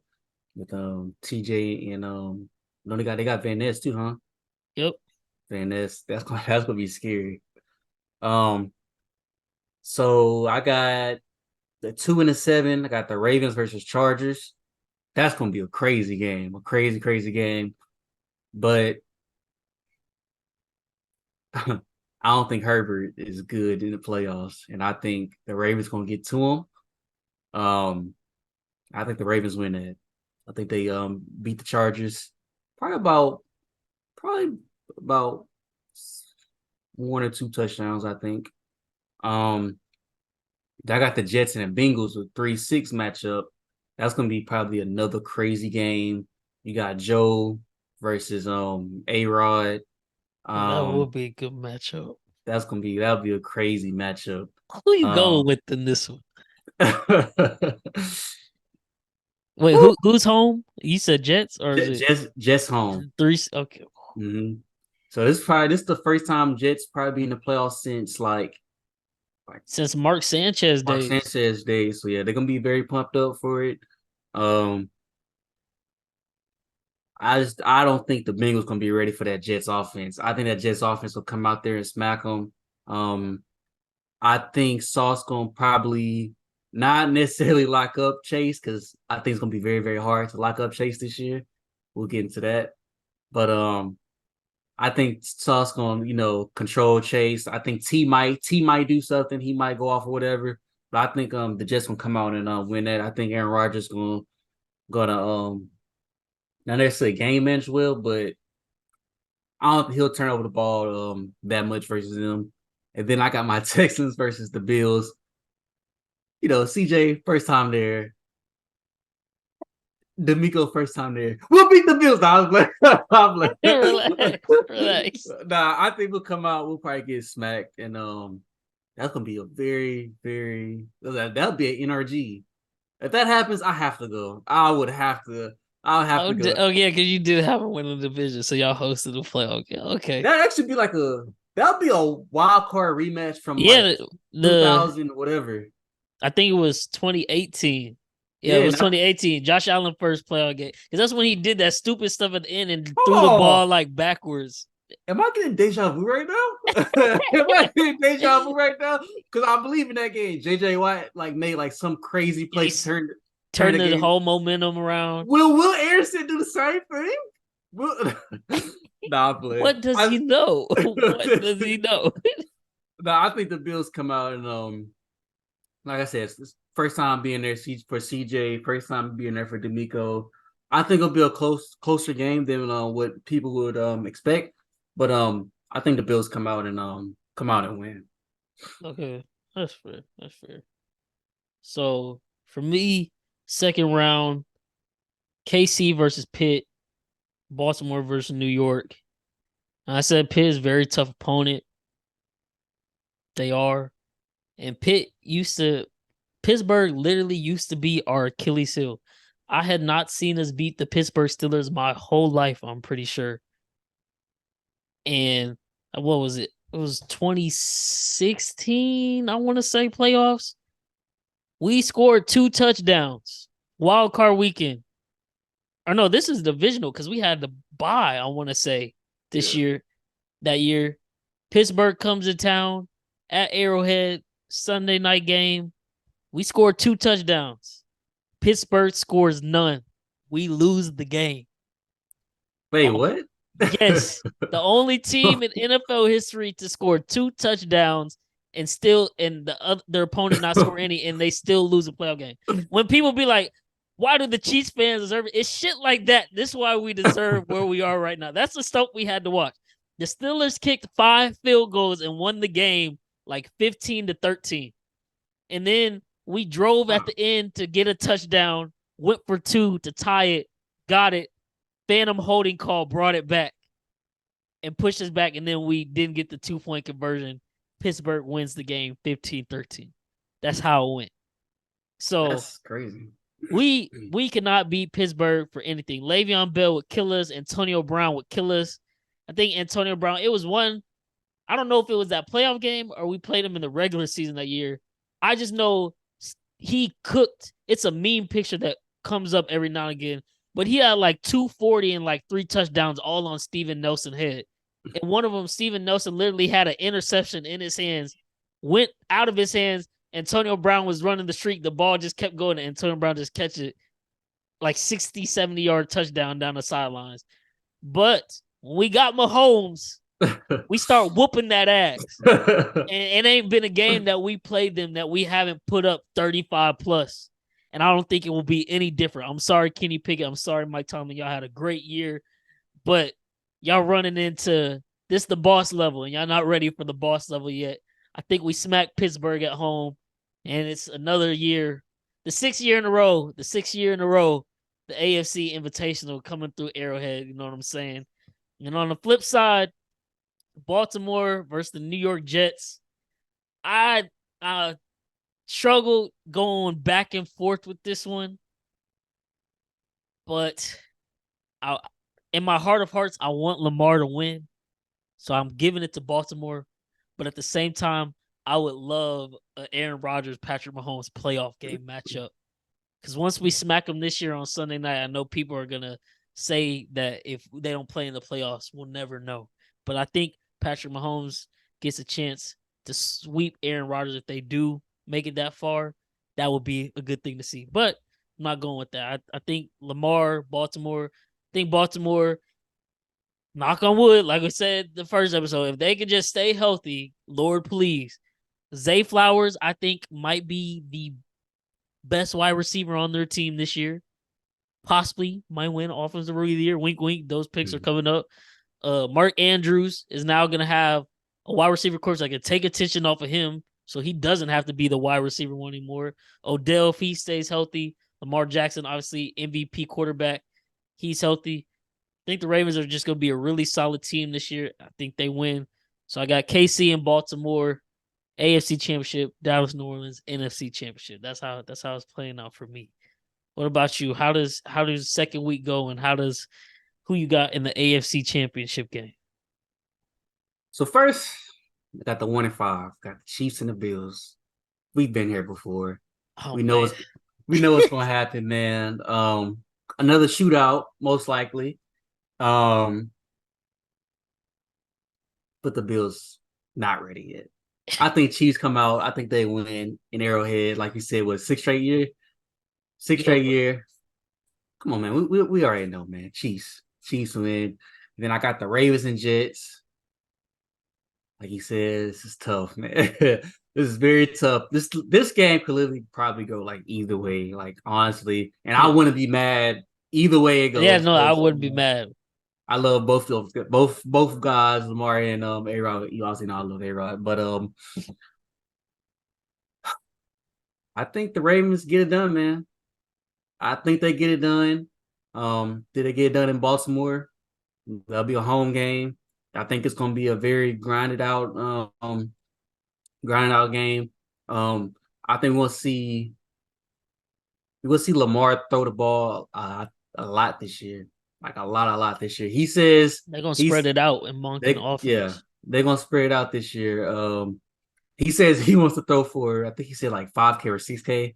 with TJ and they got Van Ness too, huh? Yep. Van Ness. That's gonna be scary. So I got the 2 and the 7. I got the Ravens versus Chargers. That's gonna be a crazy game, crazy game. But I don't think Herbert is good in the playoffs, and I think the Ravens gonna get to him. I think the Ravens win that. I think they beat the Chargers probably about 1 or 2 touchdowns. I think. I got the Jets and the Bengals with 3-6 matchup. That's gonna be probably another crazy game. You got Joe versus A-Rod. That will be a good matchup. That'll be a crazy matchup. Who you going with in this one? Wait, who's home? You said Jets or is it Jets home? 3? Okay. Mm-hmm. So this is the first time Jets probably be in the playoffs since since Mark Sanchez days. So yeah, they're gonna be very pumped up for it. I don't think the Bengals gonna be ready for that Jets offense. I think that Jets offense will come out there and smack them. I think Sauce gonna probably not necessarily lock up Chase because I think it's gonna be very, very hard to lock up Chase this year. We'll get into that, but I think Sauce gonna control Chase. I think T might do something. He might go off or whatever. But I think the Jets gonna come out and win that. I think Aaron Rodgers gonna not necessarily game manage well, but I don't think he'll turn over the ball that much versus them. And then I got my Texans versus the Bills. CJ first time there. D'Amico first time there. We'll beat the Bills. I was like, Relax. Nah, I think we'll come out. We'll probably get smacked, and that's gonna be a very, very. That'll be an NRG. If that happens, I have to go. I'll have to go. Oh yeah, because you did have a win in the division, so y'all hosted the playoff. Okay. That actually be that'll be a wild card rematch from 2000 whatever. I think it was 2018. Yeah, it was 2018. Josh Allen first playoff game. Because that's when he did that stupid stuff at the end and threw the ball backwards. Am I getting deja vu right now? Am I getting deja vu right now? Because I believe in that game. JJ Watt made some crazy play, turned the whole momentum around. Will Anderson do the same thing? Nah, I'm playing. What does he know? What does he know? No, I think the Bills come out and like I said, it's first time being there for CJ, first time being there for D'Amico. I think it'll be a closer game than what people would expect. But I think the Bills come out and win. Okay, that's fair. That's fair. So for me, second round, KC versus Pitt, Baltimore versus New York. And I said Pitt is a very tough opponent. They are. And Pittsburgh literally used to be our Achilles heel. I had not seen us beat the Pittsburgh Steelers my whole life, I'm pretty sure. And what was it? It was 2016, I want to say, playoffs. We scored 2 touchdowns. Wild card weekend. Or no, this is divisional because we had the bye, I want to say, that year. Pittsburgh comes to town at Arrowhead, Sunday night game. We scored 2 touchdowns. Pittsburgh scores none. We lose the game. Wait, what? Yes, the only team in NFL history to score 2 touchdowns and their opponent not score any, and they still lose a playoff game. When people be like, "Why do the Chiefs fans deserve it?" It's shit like that. This is why we deserve where we are right now. That's the stuff we had to watch. The Steelers kicked 5 field goals and won the game like 15-13, and then we drove at the end to get a touchdown, went for 2 to tie it, got it. Phantom holding call brought it back and pushed us back, and then we didn't get the 2-point conversion. Pittsburgh wins the game 15-13. That's how it went. So that's crazy. We cannot beat Pittsburgh for anything. Le'Veon Bell would kill us. Antonio Brown would kill us. I think Antonio Brown, it was one, I don't know if it was that playoff game or we played him in the regular season that year. I just know he cooked. It's a meme picture that comes up every now and again. But he had like 240 and like 3 touchdowns all on Steven Nelson's head. And one of them, Steven Nelson literally had an interception in his hands, went out of his hands. Antonio Brown was running the streak. The ball just kept going, and Antonio Brown just catch it like 60, 70-yard touchdown down the sidelines. But when we got Mahomes, we start whooping that ass. And it ain't been a game that we played them that we haven't put up 35 plus. And I don't think it will be any different. I'm sorry, Kenny Pickett. I'm sorry, Mike Tomlin. Y'all had a great year. But y'all running into this the boss level, and y'all not ready for the boss level yet. I think we smacked Pittsburgh at home, and it's another year. The 6th year in a row, the AFC Invitational coming through Arrowhead. You know what I'm saying? And on the flip side, Baltimore versus the New York Jets. I struggled going back and forth with this one, but in my heart of hearts, I want Lamar to win, so I'm giving it to Baltimore. But at the same time, I would love an Aaron Rodgers, Patrick Mahomes playoff game matchup, because once we smack them this year on Sunday night, I know people are gonna say that if they don't play in the playoffs, we'll never know. But I think Patrick Mahomes gets a chance to sweep Aaron Rodgers if they do make it that far. That would be a good thing to see. But I'm not going with that. I think Lamar, Baltimore. I think Baltimore, knock on wood, like I said the first episode, if they could just stay healthy, Lord please. Zay Flowers, I think, might be the best wide receiver on their team this year. Possibly might win Offensive Rookie of the Year. Wink, wink. Those picks are coming up. Mark Andrews is now going to have a wide receiver coach that can take attention off of him, so he doesn't have to be the wide receiver one anymore. Odell, if he stays healthy. Lamar Jackson, obviously MVP quarterback. He's healthy. I think the Ravens are just going to be a really solid team this year. I think they win. So I got KC and Baltimore, AFC Championship, Dallas, New Orleans, NFC Championship. That's how it's playing out for me. What about you? How does the second week go, and who you got in the AFC Championship game? So first, I got the 1-5. Got the Chiefs and the Bills. We've been here before. We know what's going to happen, man. Another shootout, most likely. But the Bills not ready yet. I think Chiefs come out. I think they win in Arrowhead, like you said, what, 6 straight year? 6 straight year. Come on, man. We already know, man. Chiefs win. And then I got the Ravens and Jets. like he says, it's tough, man. This is very tough. This game could literally probably go like either way, like honestly. And I Yeah, wouldn't be mad either way it yeah, goes no, I because wouldn't be mad. I love both of them, both guys, Lamar and A-Rod. You obviously know I love A-Rod, but I think the Ravens get it done, man. I think they get it done. Did they get it done in Baltimore? That'll be a home game. I think it's gonna be a very grinded out game. Um, I think we'll see Lamar throw the ball a lot this year, like a lot this year. He says They're gonna spread he's it out and Monken yeah, offense. they're gonna spread it out this year. He says he wants to throw for I think he said like 5K or 6K.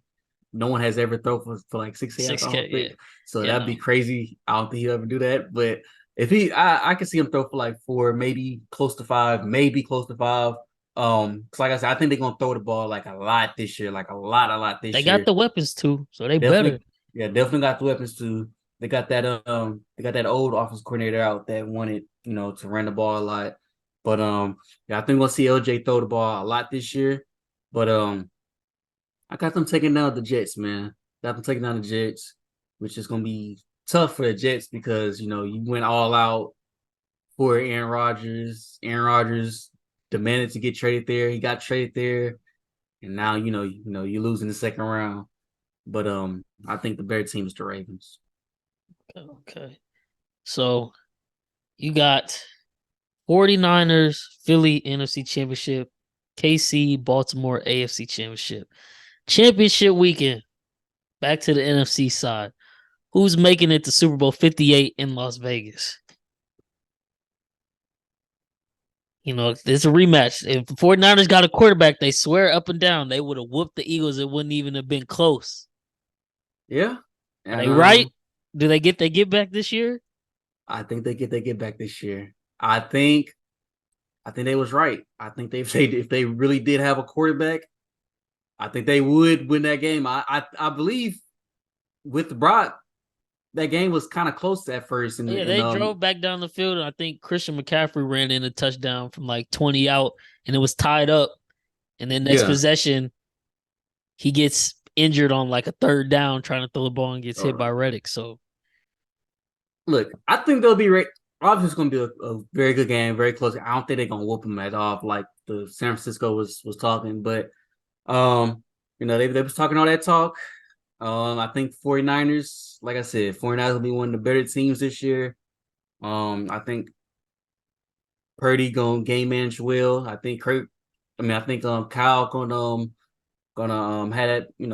No one has ever thrown for like 6K. I don't 6K, yeah. think so. Yeah, That'd be no. crazy. I don't think he'll ever do that. But if I can see him throw for like 4, maybe close to 5, maybe close to 5. Cause like I said, I think they're gonna throw the ball like a lot this year, like a lot They this got year. the weapons too, so they better. Definitely, yeah, definitely got the weapons too. They got that old offense coordinator out that wanted, to run the ball a lot. But yeah, I think we'll see LJ throw the ball a lot this year. But I got them taking down the Jets, man. Got them taking down the Jets, which is gonna be tough for the Jets because you went all out for Aaron Rodgers. Aaron Rodgers demanded to get traded there. He got traded there, and now you lose in the second round. But I think the better team is the Ravens. Okay. So you got 49ers, Philly NFC Championship, KC, Baltimore AFC Championship. Championship weekend. Back to the NFC side. Who's making it to Super Bowl 58 in Las Vegas? It's a rematch. If the 49ers got a quarterback, they swear up and down they would have whooped the Eagles. It wouldn't even have been close. Yeah, Are and they right? Do they get their get back this year? I think they get back this year. I think they was right. I think if they really did have a quarterback, I think they would win that game. I believe with Brock, that game was kind of close at first, Yeah, and they drove back down the field, and I think Christian McCaffrey ran in a touchdown from like 20 out, and it was tied up. And then next yeah. possession, he gets injured on like a third down trying to throw the ball and gets hit by Right. Reddick. So Look, I think they'll be right. Obviously, it's going to be a very good game, very close. I don't think they're going to whoop them at all, like the San Francisco was talking. But they was talking all that talk. I think 49ers, like I said, 49ers will be one of the better teams this year. I think Purdy gonna game manage well. I think Kyle gonna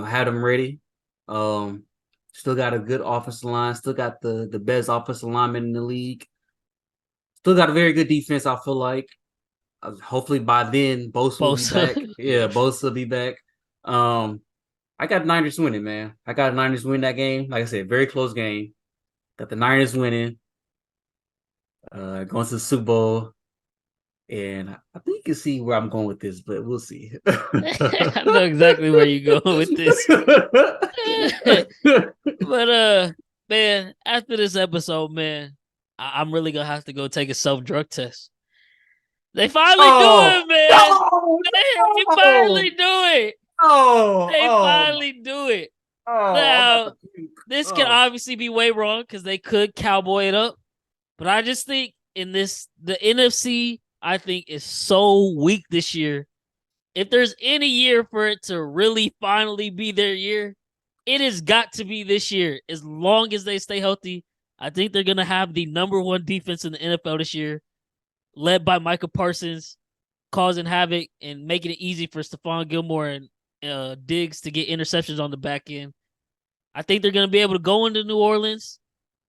have them ready. Um, Still got a good offensive line. Still got the best offensive lineman in the league. Still got a very good defense. I feel like. Hopefully by then Bosa will be both. back. Yeah, Bosa will be back. I got Niners winning, man. I got Niners win that game. Like I said, very close game. Got the Niners winning. Going to the Super Bowl. And I think you can see where I'm going with this, but we'll see. I know exactly where you're going with this. But man, after this episode, man, I'm really gonna have to go take a self-drug test. They finally do Oh it, man. no! They finally do it. Oh, They oh, finally do it. oh! I'm about Now, to puke. this can Oh, obviously be way wrong because they could cowboy it up. But I just think the NFC, I think, is so weak this year. If there's any year for it to really finally be their year, it has got to be this year. As long as they stay healthy, I think they're going to have the number one defense in the NFL this year, led by Micah Parsons, causing havoc and making it easy for Stephon Gilmore and Diggs to get interceptions on the back end. I think they're going to be able to go into New Orleans,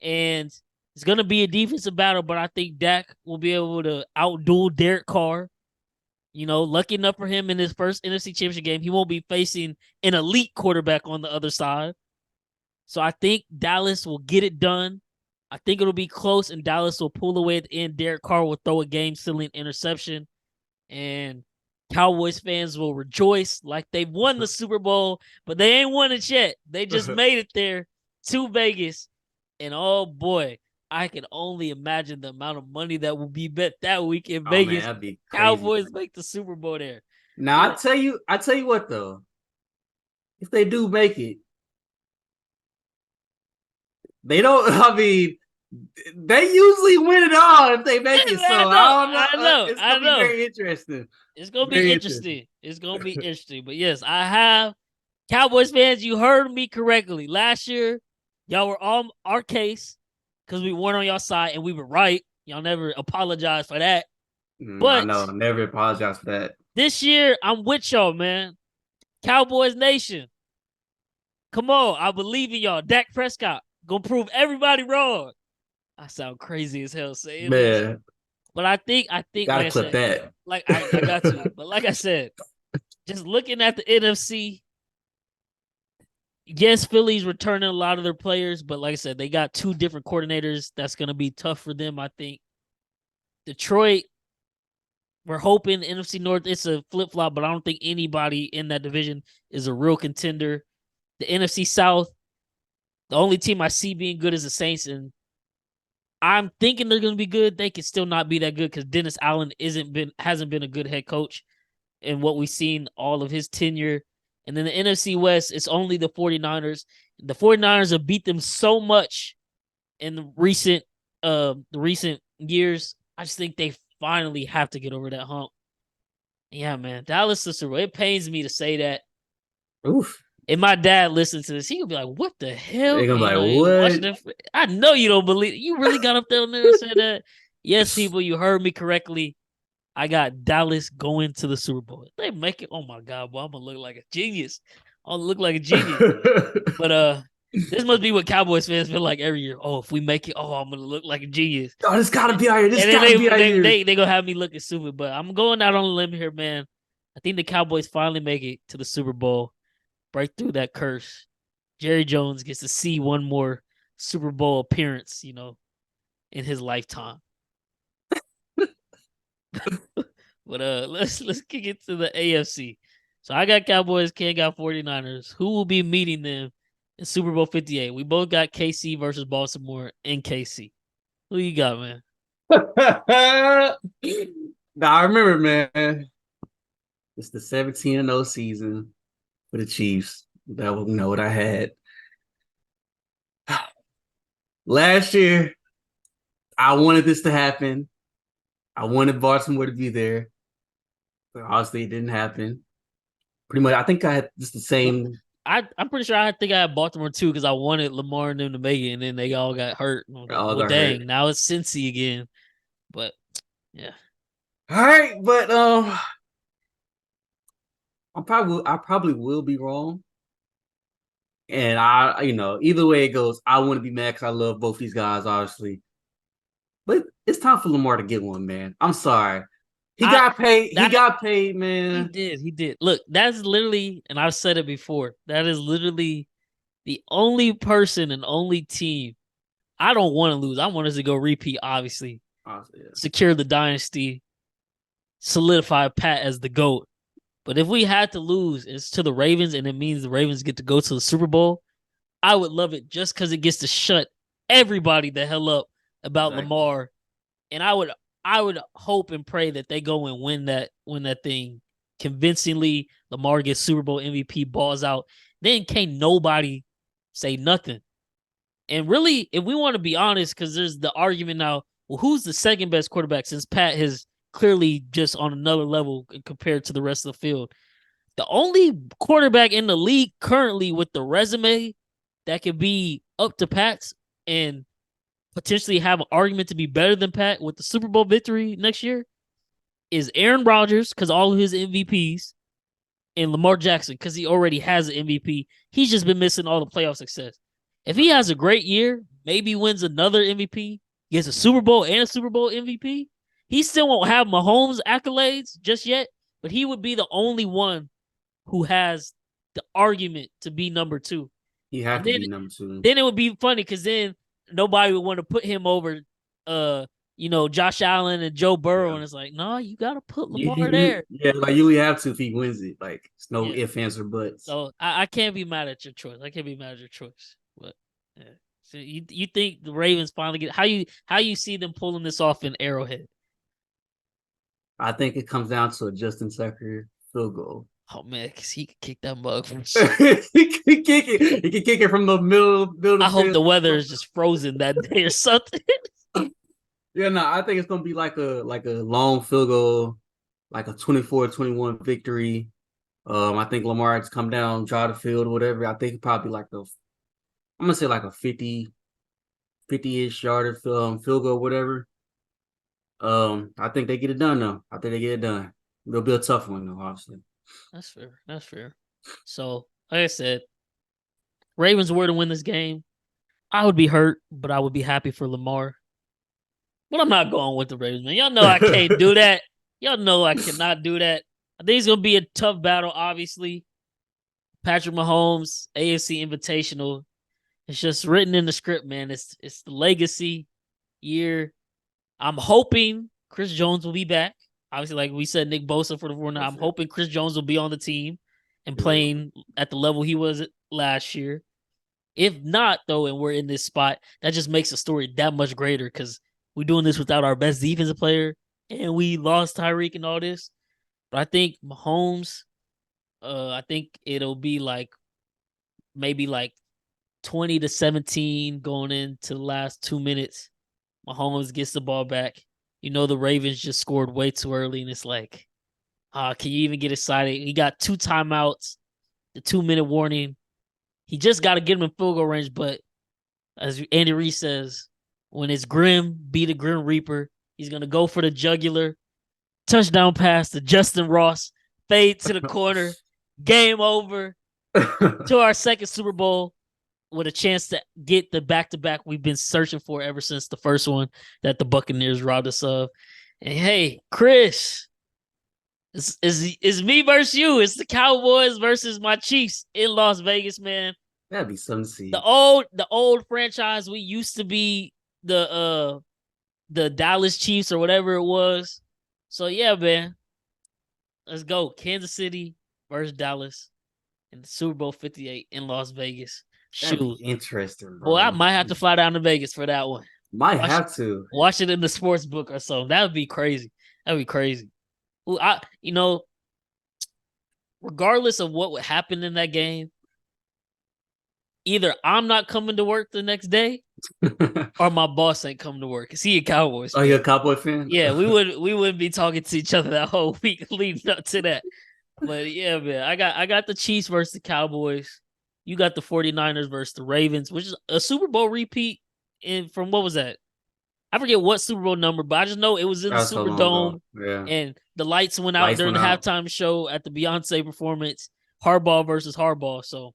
and it's going to be a defensive battle, but I think Dak will be able to outduel Derek Carr. Lucky enough for him in his first NFC Championship game, he won't be facing an elite quarterback on the other side. So I think Dallas will get it done. I think it'll be close, and Dallas will pull away at the end. Derek Carr will throw a game-sealing interception, and Cowboys fans will rejoice like they've won the Super Bowl, but they ain't won it yet. They just made it there to Vegas, and oh boy, I can only imagine the amount of money that will be bet that week in Oh man, Vegas. that'd be crazy. Cowboys make the Super Bowl there. Now Yeah. I tell you what though, if they do make it, they don't. I mean, they usually win it all if they make it. So I don't know. It's gonna be very interesting. It's gonna be Very interesting. It's gonna be interesting. But yes, I have Cowboys fans. You heard me correctly. Last year, y'all were on our case because we weren't on y'all side and we were right. Y'all never apologized for that. I But know. Never apologize for that. this year, I'm with y'all, man. Cowboys Nation. Come on. I believe in y'all. Dak Prescott gonna prove everybody wrong. I sound crazy as hell saying this. Man, But I think, gotta like I clip said, that. like I got to. But like I said, just looking at the NFC, yes, Philly's returning a lot of their players, but like I said, they got two different coordinators. That's gonna be tough for them, I think. Detroit, we're hoping NFC North, it's a flip-flop, but I don't think anybody in that division is a real contender. The NFC South, the only team I see being good is the Saints, and I'm thinking they're going to be good. They can still not be that good because Dennis Allen hasn't been a good head coach in what we've seen all of his tenure. And then the NFC West, it's only the 49ers. The 49ers have beat them so much in the recent years. I just think they finally have to get over that hump. Yeah, man. Dallas is surreal. It pains me to say that. Oof. And my dad listens to this. He could be like, what the hell? They're gonna be like, what? I know you don't believe it. You really got up there and said that. Yes, people, you heard me correctly. I got Dallas going to the Super Bowl. If they make it, oh my God, boy, I'm gonna look like a genius. I'll look like a genius. But this must be what Cowboys fans feel like every year. Oh, if we make it, I'm gonna look like a genius. Oh, this gotta be out here. This And gotta be out here. they gonna have me looking stupid. But I'm going out on a limb here, man. I think the Cowboys finally make it to the Super Bowl. Break through that curse. Jerry Jones gets to see one more Super Bowl appearance, in his lifetime. But let's kick it to the AFC. So I got Cowboys, Ken got 49ers. Who will be meeting them in Super Bowl 58? We both got KC versus Baltimore in KC. Who you got, man? Now I remember, man. It's the 17-0 season for the Chiefs. That was what I had. Last year, I wanted this to happen. I wanted Baltimore to be there. But obviously, it didn't happen. Pretty much, I think I had just the same. I'm pretty sure I had Baltimore too because I wanted Lamar and them to make it, and then they all got hurt. Hurt. Now it's Cincy again. But yeah. All right, but I probably will be wrong. And either way it goes, I want to be mad because I love both these guys, obviously. But it's time for Lamar to get one, man. I'm sorry. He got paid. He got paid, man. He did. Look, that's literally, and I've said it before, that is literally the only person and only team I don't want to lose. I want us to go repeat, obviously. Yeah. Secure the dynasty, solidify Pat as the GOAT. But if we had to lose, it's to the Ravens, and it means the Ravens get to go to the Super Bowl. I would love it just because it gets to shut everybody the hell up about Lamar. And I would hope and pray that they go and win that thing convincingly. Lamar gets Super Bowl MVP, balls out. Then can't nobody say nothing. And really, if we want to be honest, because there's the argument now, well, who's the second best quarterback since Pat has clearly just on another level compared to the rest of the field? The only quarterback in the league currently with the resume that could be up to Pat's and potentially have an argument to be better than Pat with the Super Bowl victory next year is Aaron Rodgers because all of his MVPs and Lamar Jackson because he already has an MVP. He's just been missing all the playoff success. If he has a great year, maybe wins another MVP, gets a Super Bowl and a Super Bowl MVP, he still won't have Mahomes accolades just yet, but he would be the only one who has the argument to be number two. He had to be number two. Then it would be funny because then nobody would want to put him over, Josh Allen and Joe Burrow, and it's like, no, you got to put Lamar there. Yeah, like you would have to if he wins it. Like, it's no ifs, ands, or buts. So I can't be mad at your choice. But yeah. So you think the Ravens finally get how you see them pulling this off in Arrowhead? I think it comes down to a Justin Tucker field goal. Oh man, because he could kick that mug from He can kick it. He can kick it from the middle of I the hope field. the weather is just frozen that day or something. Yeah, no, I think it's gonna be like a long field goal, like a 24-21 victory. I think Lamar has come down, draw the field, or whatever. I think probably like I'm gonna say like a 50-ish yarder field goal, whatever. I think they get it done though. I think they get it done. It'll be a tough one though, obviously. That's fair. That's fair. So, like I said, Ravens were to win this game. I would be hurt, but I would be happy for Lamar. But I'm not going with the Ravens, man. Y'all know I can't do that. Y'all know I cannot do that. I think it's gonna be a tough battle, obviously. Patrick Mahomes, AFC Invitational. It's just written in the script, man. It's the legacy year. I'm hoping Chris Jones will be back. Obviously, like we said, Nick Bosa for the 49. I'm hoping Chris Jones will be on the team and playing at the level he was at last year. If not, though, and we're in this spot, that just makes the story that much greater because we're doing this without our best defensive player and we lost Tyreek and all this. But I think Mahomes, I think it'll be like maybe like 20-17 going into the last 2 minutes. Mahomes gets the ball back. You know the Ravens just scored way too early, and it's like, can you even get excited? He got 2 timeouts, the 2-minute warning. He just got to get him in field goal range, but as Andy Reid says, when it's grim, be the grim reaper. He's going to go for the jugular. Touchdown pass to Justin Ross. Fade to the corner. Game over. To our second Super Bowl with a chance to get the back-to-back we've been searching for ever since the first one that the Buccaneers robbed us of. And hey, Chris, it's me versus you. It's the Cowboys versus my Chiefs in Las Vegas, man. That'd be something to see. The old franchise we used to be the Dallas Chiefs or whatever it was. So yeah, man. Let's go. Kansas City versus Dallas in the Super Bowl 58 in Las Vegas. That'd Shoot. be interesting, bro. Boy, I might have to fly down to Vegas for that one. Might have to. Watch it in the sports book or something. That would be crazy. That'd be crazy. Well, regardless of what would happen in that game, either I'm not coming to work the next day or my boss ain't coming to work. Is he a Cowboys fan? Oh, you're a Cowboy fan? Yeah, we wouldn't be talking to each other that whole week leading up to that. But yeah, man, I got the Chiefs versus the Cowboys. You got the 49ers versus the Ravens, which is a Super Bowl repeat from what was that? I forget what Super Bowl number, but I just know it was in the Superdome. Yeah. And the lights went out during the halftime show at the Beyonce performance. Harbaugh versus Harbaugh. So,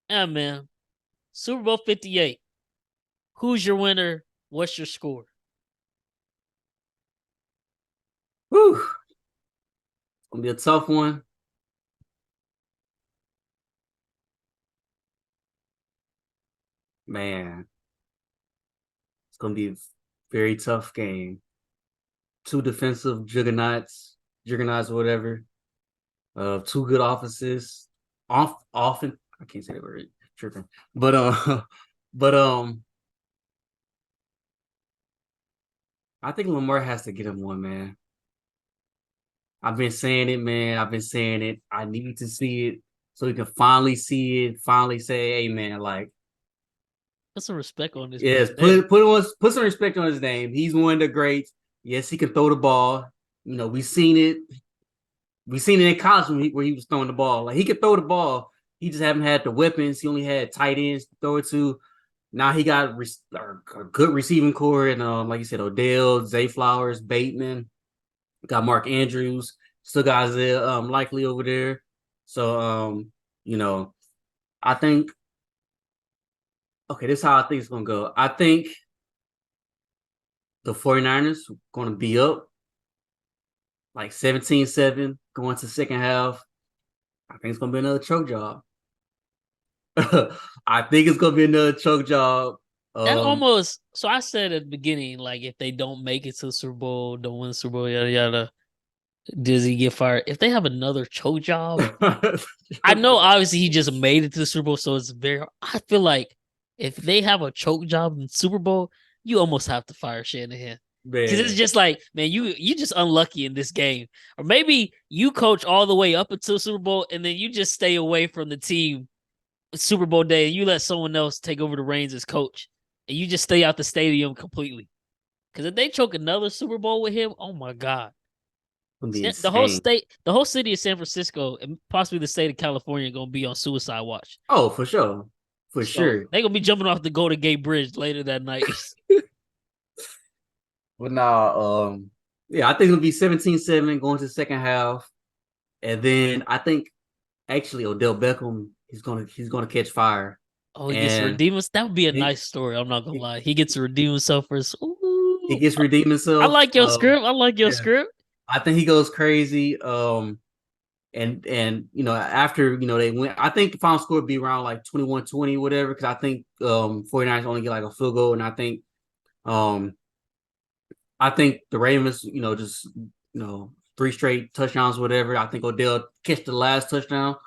yeah, man. Super Bowl 58. Who's your winner? What's your score? Whew. It's gonna be a tough one. Man. It's gonna be a very tough game. 2 defensive juggernauts, or whatever. 2 good offenses. Often I can't say that word. Tripping. But I think Lamar has to get him one, man. I've been saying it, man. I've been saying it. I need to see it so we can finally see it. Finally say, hey, man, like, put some respect on this. Yes, put some respect on his name. He's one of the greats. Yes, he can throw the ball. You know, we've seen it. We've seen it in college where he was throwing the ball. Like, he could throw the ball. He just haven't had the weapons. He only had tight ends to throw it to. Now he got a good receiving core, and like you said, Odell, Zay Flowers, Bateman, got Mark Andrews, still got Isaiah Likely over there. So I think this is how I think it's gonna go. I think the 49ers are gonna be up like 17-7 going to second half. I think it's gonna be another choke job. I think it's gonna be another choke job. That almost. So I said at the beginning, like if they don't make it to the Super Bowl, don't win the Super Bowl, yada yada, does he get fired? If they have another choke job, I know obviously he just made it to the Super Bowl, so it's very. I feel like if they have a choke job in the Super Bowl, you almost have to fire Shanahan. Because it's Man, just like, man, you just unlucky in this game. Or maybe you coach all the way up until Super Bowl and then you just stay away from the team Super Bowl day and you let someone else take over the reins as coach. And you just stay out the stadium completely. Because if they choke another Super Bowl with him, oh my God. it'll be The insane. whole city of San Francisco and possibly the state of California are gonna be on suicide watch. Oh, for sure. For So sure. they're gonna be jumping off the Golden Gate Bridge later that night. But now, yeah, I think it'll be 17-7 going to the second half. And then I think actually Odell Beckham he's gonna catch fire. Oh, he gets to And redeem us. That would be a he, nice story. I'm not gonna he, lie. He gets to redeem himself for his. he Ooh, gets redeemed I himself. like your script. I like your Yeah, script. I think he goes crazy. And after they went, I think the final score would be around like 21-20, whatever, because I think 49ers only get like a field goal, and um I think the Ravens, just three straight touchdowns, whatever. I think Odell catch the last touchdown.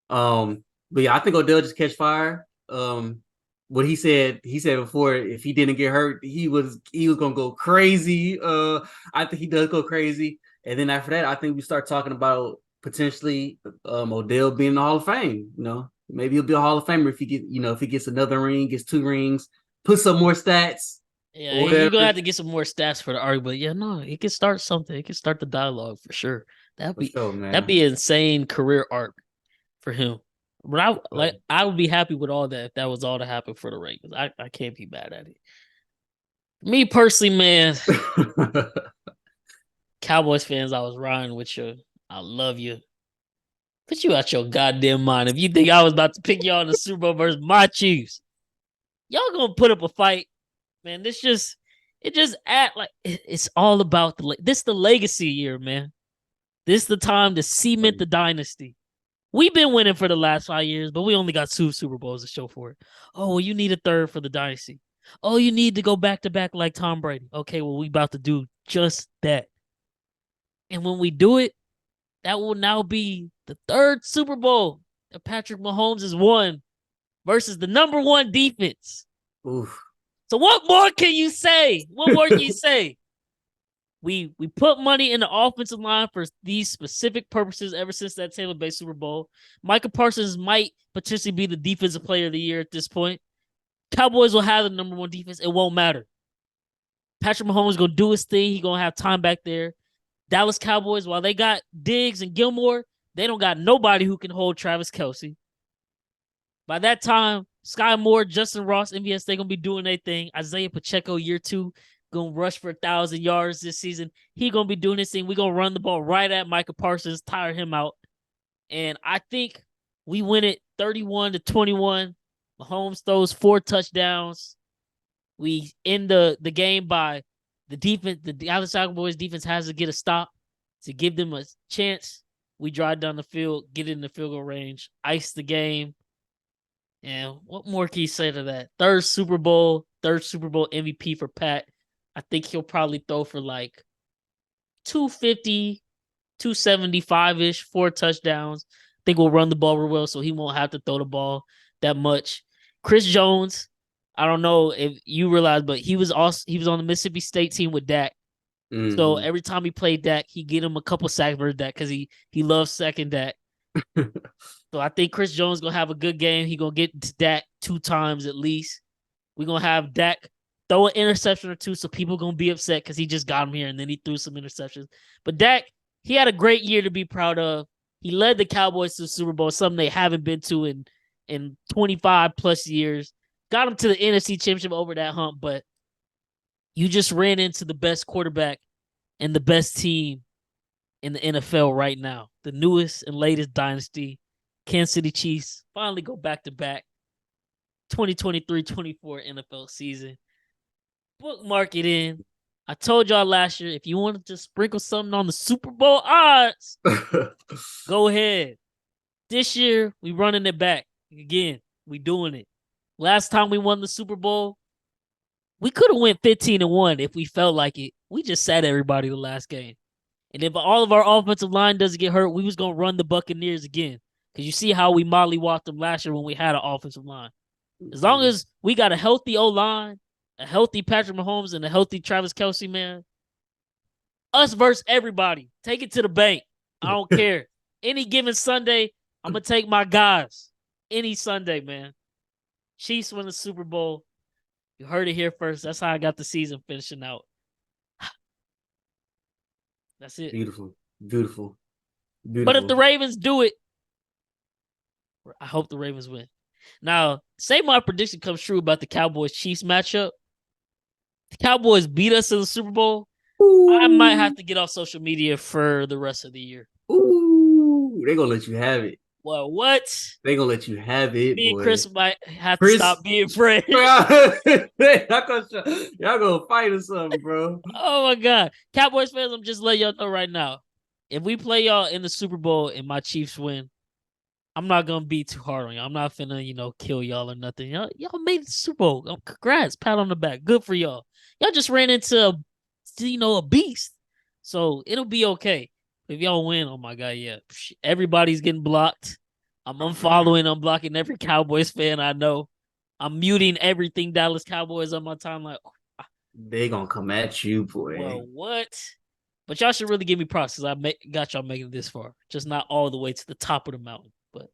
But yeah, I think Odell just catch fire. What he said before, if he didn't get hurt, he was gonna go crazy. I think he does go crazy, and then after that, I think we start talking about potentially Odell being in the Hall of Fame. Maybe he'll be a Hall of Famer if he gets another ring, gets 2 rings, put some more stats Yeah, or you're gonna whatever. have to get some more stats for the argument. But yeah, no, he can start something. He can start the dialogue for sure. That'd For be sure, that'd man. be an insane career arc for him. But Oh. I would be happy with all that if that was all to happen for the Ravens. I can't be mad at it. Me personally, man, Cowboys fans, I was riding with you. I love you. Put you out your goddamn mind. If you think I was about to pick y'all in the Super Bowl versus my Chiefs, y'all gonna put up a fight, man. It just act like it's all about the legacy year, man. This the time to cement the dynasty. We've been winning for the last 5 years, but we only got 2 Super Bowls to show for it. Oh, well, you need a third for the dynasty. Oh, you need to go back to back like Tom Brady. Okay, well, we about to do just that. And when we do it, that will now be the third Super Bowl that Patrick Mahomes has won versus the number one defense. Oof. So what more can you say? What more can you say? We put money in the offensive line for these specific purposes ever since that Tampa Bay Super Bowl. Micah Parsons might potentially be the defensive player of the year at this point. Cowboys will have the number one defense. It won't matter. Patrick Mahomes gonna do his thing. He gonna have time back there. Dallas Cowboys, while they got Diggs and Gilmore, they don't got nobody who can hold Travis Kelce. By that time, Sky Moore, Justin Ross, MVS, they gonna be doing their thing. Isaiah Pacheco, year 2, gonna rush for 1,000 yards this season. He gonna be doing this thing. We gonna run the ball right at Micah Parsons, tire him out, and I think we win it 31-21. Mahomes throws 4 touchdowns. We end the game by the defense. The Dallas Cowboys defense has to get a stop to give them a chance. We drive down the field, get in the field goal range, ice the game. And what more can you say to that? Third Super Bowl MVP for Pat. I think he'll probably throw for like 250, 275-ish, 4 touchdowns. I think we'll run the ball real well, so he won't have to throw the ball that much. Chris Jones, I don't know if you realize, but he was on the Mississippi State team with Dak. Mm-hmm. So every time he played Dak, he get him a couple sacks for Dak because he loves second Dak. So I think Chris Jones gonna have a good game. He gonna get Dak 2 times at least. We gonna have Dak throw an interception or 2, so people gonna be upset because he just got him here and then he threw some interceptions. But Dak, he had a great year to be proud of. He led the Cowboys to the Super Bowl, something they haven't been to in 25 plus years. Got him to the NFC Championship over that hump, but you just ran into the best quarterback and the best team in the NFL right now. The newest and latest dynasty, Kansas City Chiefs, finally go back-to-back 2023-24 NFL season. Bookmark it in. I told y'all last year, if you wanted to sprinkle something on the Super Bowl odds, go ahead. This year, we running it back. Again, we doing it. Last time we won the Super Bowl, we could have went 15-1 if we felt like it. We just sat everybody the last game. And if all of our offensive line doesn't get hurt, we was going to run the Buccaneers again. Because you see how we mollywopped them last year when we had an offensive line. As long as we got a healthy O-line, a healthy Patrick Mahomes, and a healthy Travis Kelce, man, us versus everybody. Take it to the bank. I don't care. Any given Sunday, I'm going to take my guys. Any Sunday, man. Chiefs win the Super Bowl. You heard it here first. That's how I got the season finishing out. That's it. Beautiful. Beautiful. But if the Ravens do it, I hope the Ravens win. Now, say my prediction comes true about the Cowboys-Chiefs matchup. The Cowboys beat us in the Super Bowl. Ooh. I might have to get off social media for the rest of the year. Ooh, they gonna let you have it. Well, what? They gonna let you have it, Me boy. and Chris might have to stop being friends. y'all gonna fight or something, bro. Oh my God. Cowboys fans, I'm just letting y'all know right now. If we play y'all in the Super Bowl and my Chiefs win, I'm not gonna be too hard on y'all. I'm not finna, kill y'all or nothing. Y'all made the Super Bowl. Congrats, pat on the back. Good for y'all. Y'all just ran into a beast. So it'll be okay. If y'all win, oh my God, yeah. Everybody's getting blocked. I'm unfollowing, unblocking every Cowboys fan I know. I'm muting everything Dallas Cowboys on my timeline. They gonna come at you, boy. Well, what? But y'all should really give me props because got y'all making it this far. Just not all the way to the top of the mountain. But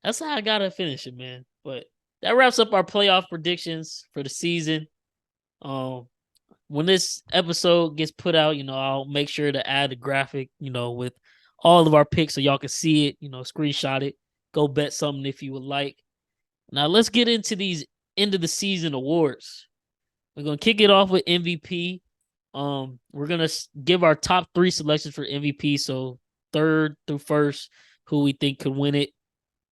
that's how I gotta finish it, man. But that wraps up our playoff predictions for the season. When this episode gets put out, I'll make sure to add a graphic, with all of our picks so y'all can see it, screenshot it. Go bet something if you would like. Now let's get into these end of the season awards. We're gonna kick it off with MVP. We're gonna give our top 3 selections for MVP. So 3rd through 1st, who we think could win it.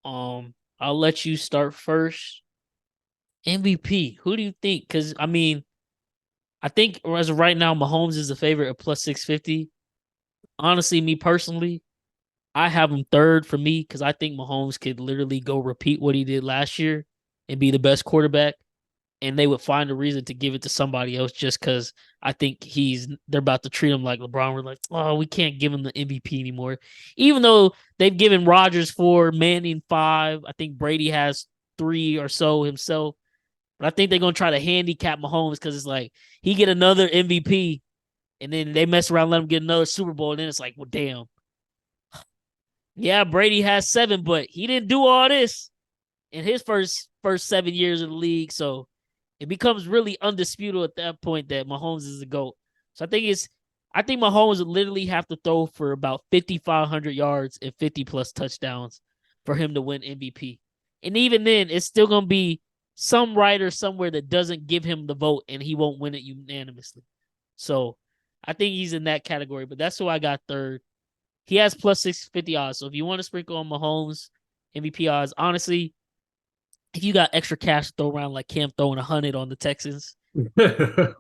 I'll let you start first. MVP. Who do you think? Because I think as of right now, Mahomes is the favorite at plus 650. Honestly, me personally, I have him 3rd for me because I think Mahomes could literally go repeat what he did last year and be the best quarterback. And they would find a reason to give it to somebody else just because I think they're about to treat him like LeBron. We're like, oh, we can't give him the MVP anymore. Even though they've given Rodgers 4, Manning 5. I think Brady has 3 or so himself. But I think they're going to try to handicap Mahomes because it's like he get another MVP and then they mess around, let him get another Super Bowl. And then it's like, well, damn. Yeah, Brady has 7, but he didn't do all this in his first 7 years in the league. So it becomes really undisputable at that point that Mahomes is the GOAT. So I think Mahomes would literally have to throw for about 5,500 yards and 50 plus touchdowns for him to win MVP. And even then, it's still going to be some writer somewhere that doesn't give him the vote and he won't win it unanimously. So I think he's in that category, but that's who I got 3rd. He has plus 650 odds. So if you want to sprinkle on Mahomes MVP odds, honestly, if you got extra cash to throw around like Cam throwing 100 on the Texans, throw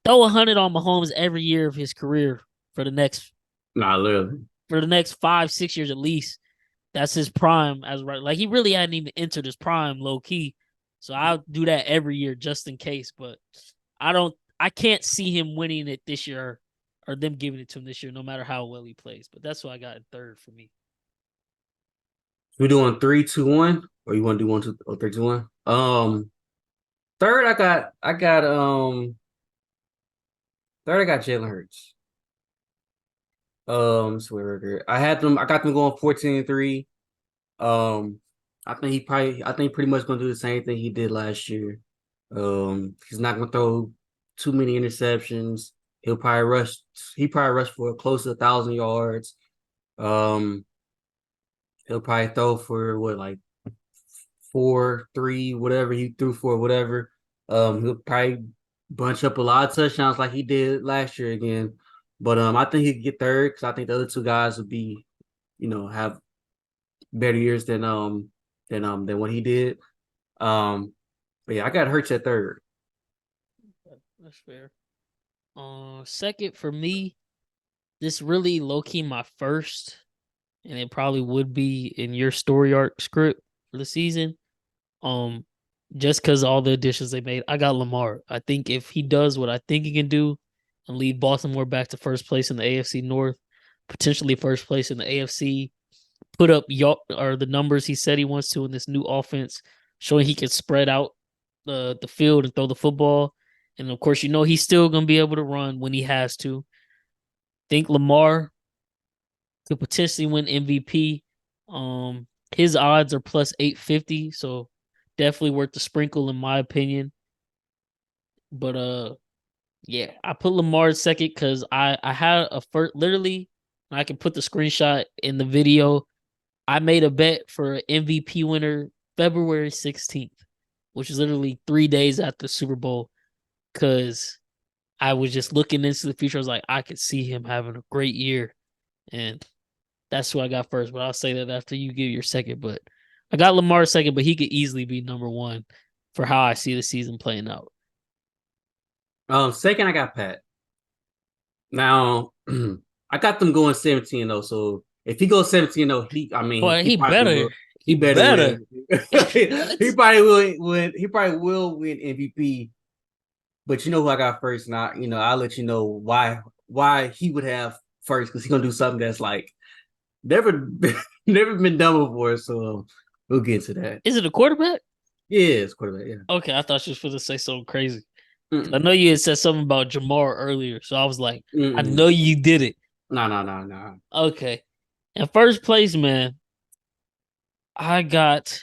100 on Mahomes every year of his career for the next literally. For the next 5-6 years at least. That's his prime as right. Like he really hadn't even entered his prime low key. So I'll do that every year just in case. But I can't see him winning it this year or them giving it to him this year, no matter how well he plays. But that's what I got in 3rd for me. We doing 3, 2, 1, or you want to do 1, 2, or 3, 2, 1? 3rd, I got Jalen Hurts. I got them going 14-3. I think pretty much gonna do the same thing he did last year. He's not gonna throw too many interceptions. He'll probably rush for close to 1,000 yards. He'll probably throw for like 4, 3, whatever he threw for, whatever. He'll probably bunch up a lot of touchdowns like he did last year again. But I think he could get 3rd because I think the other 2 guys would be, have better years than what he did. But yeah, I got Hurts at 3rd. That's fair. 2nd for me, this really low key my 1st, and it probably would be in your story arc script for the season. Just because all the additions they made, I got Lamar. I think if he does what I think he can do and lead Baltimore back to 1st place in the AFC North, potentially 1st place in the AFC, put up the numbers he said he wants to in this new offense showing he can spread out the field and throw the football. And of course, he's still gonna be able to run when he has to. Think Lamar could potentially win MVP. His odds are plus 850, so definitely worth the sprinkle in my opinion. But yeah, I put Lamar second because I had a first literally. I can put the screenshot in the video. I made a bet for an MVP winner February 16th, which is literally 3 days after the Super Bowl. Because I was just looking into the future. I was like, I could see him having a great year, and that's who I got first. But I'll say that after you give your second. But I got Lamar second, but he could easily be number one for how I see the season playing out. Second, I got Pat. Now, I got them going 17-0. So if he goes 17-0, He probably better. will. He better win. He probably will win. He probably will win MVP. But you know who I got first, and I'll let you know why he would have first, because he's gonna do something that's like never been done before. So we'll get to that. Is it a quarterback? Yeah, it's quarterback. Yeah. Okay, I thought you was supposed to say something crazy. Mm-mm. I know you had said something about Jamar earlier, so I was like, Mm-mm. I know you did it. No. Okay. In first place, man, I got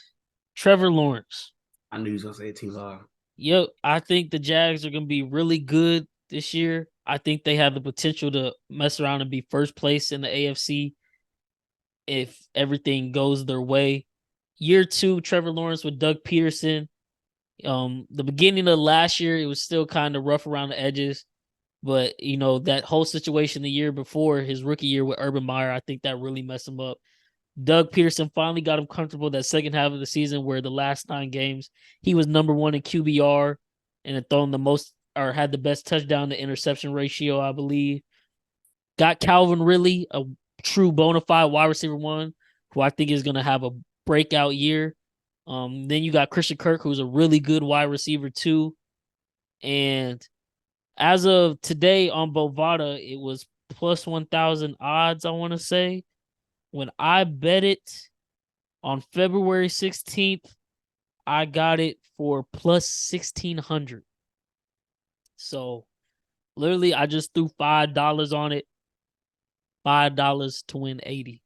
Trevor Lawrence. I knew you was gonna say it too long. Yep, I think the Jags are going to be really good this year. I think they have the potential to mess around and be first place in the AFC if everything goes their way. Year 2, Trevor Lawrence with Doug Peterson. The beginning of last year, it was still kind of rough around the edges. But, that whole situation the year before, his rookie year with Urban Meyer, I think that really messed him up. Doug Peterson finally got him comfortable that second half of the season where the last 9 games, he was number 1 in QBR and had thrown the most or had the best touchdown to interception ratio, I believe. Got Calvin Ridley, a true bona fide wide receiver 1, who I think is going to have a breakout year. Then you got Christian Kirk, who's a really good wide receiver 2. And as of today on Bovada, it was plus 1,000 odds, I want to say. When I bet it on February 16th, I got it for plus 1,600. So, literally, I just threw $5 on it. $5 to win 80.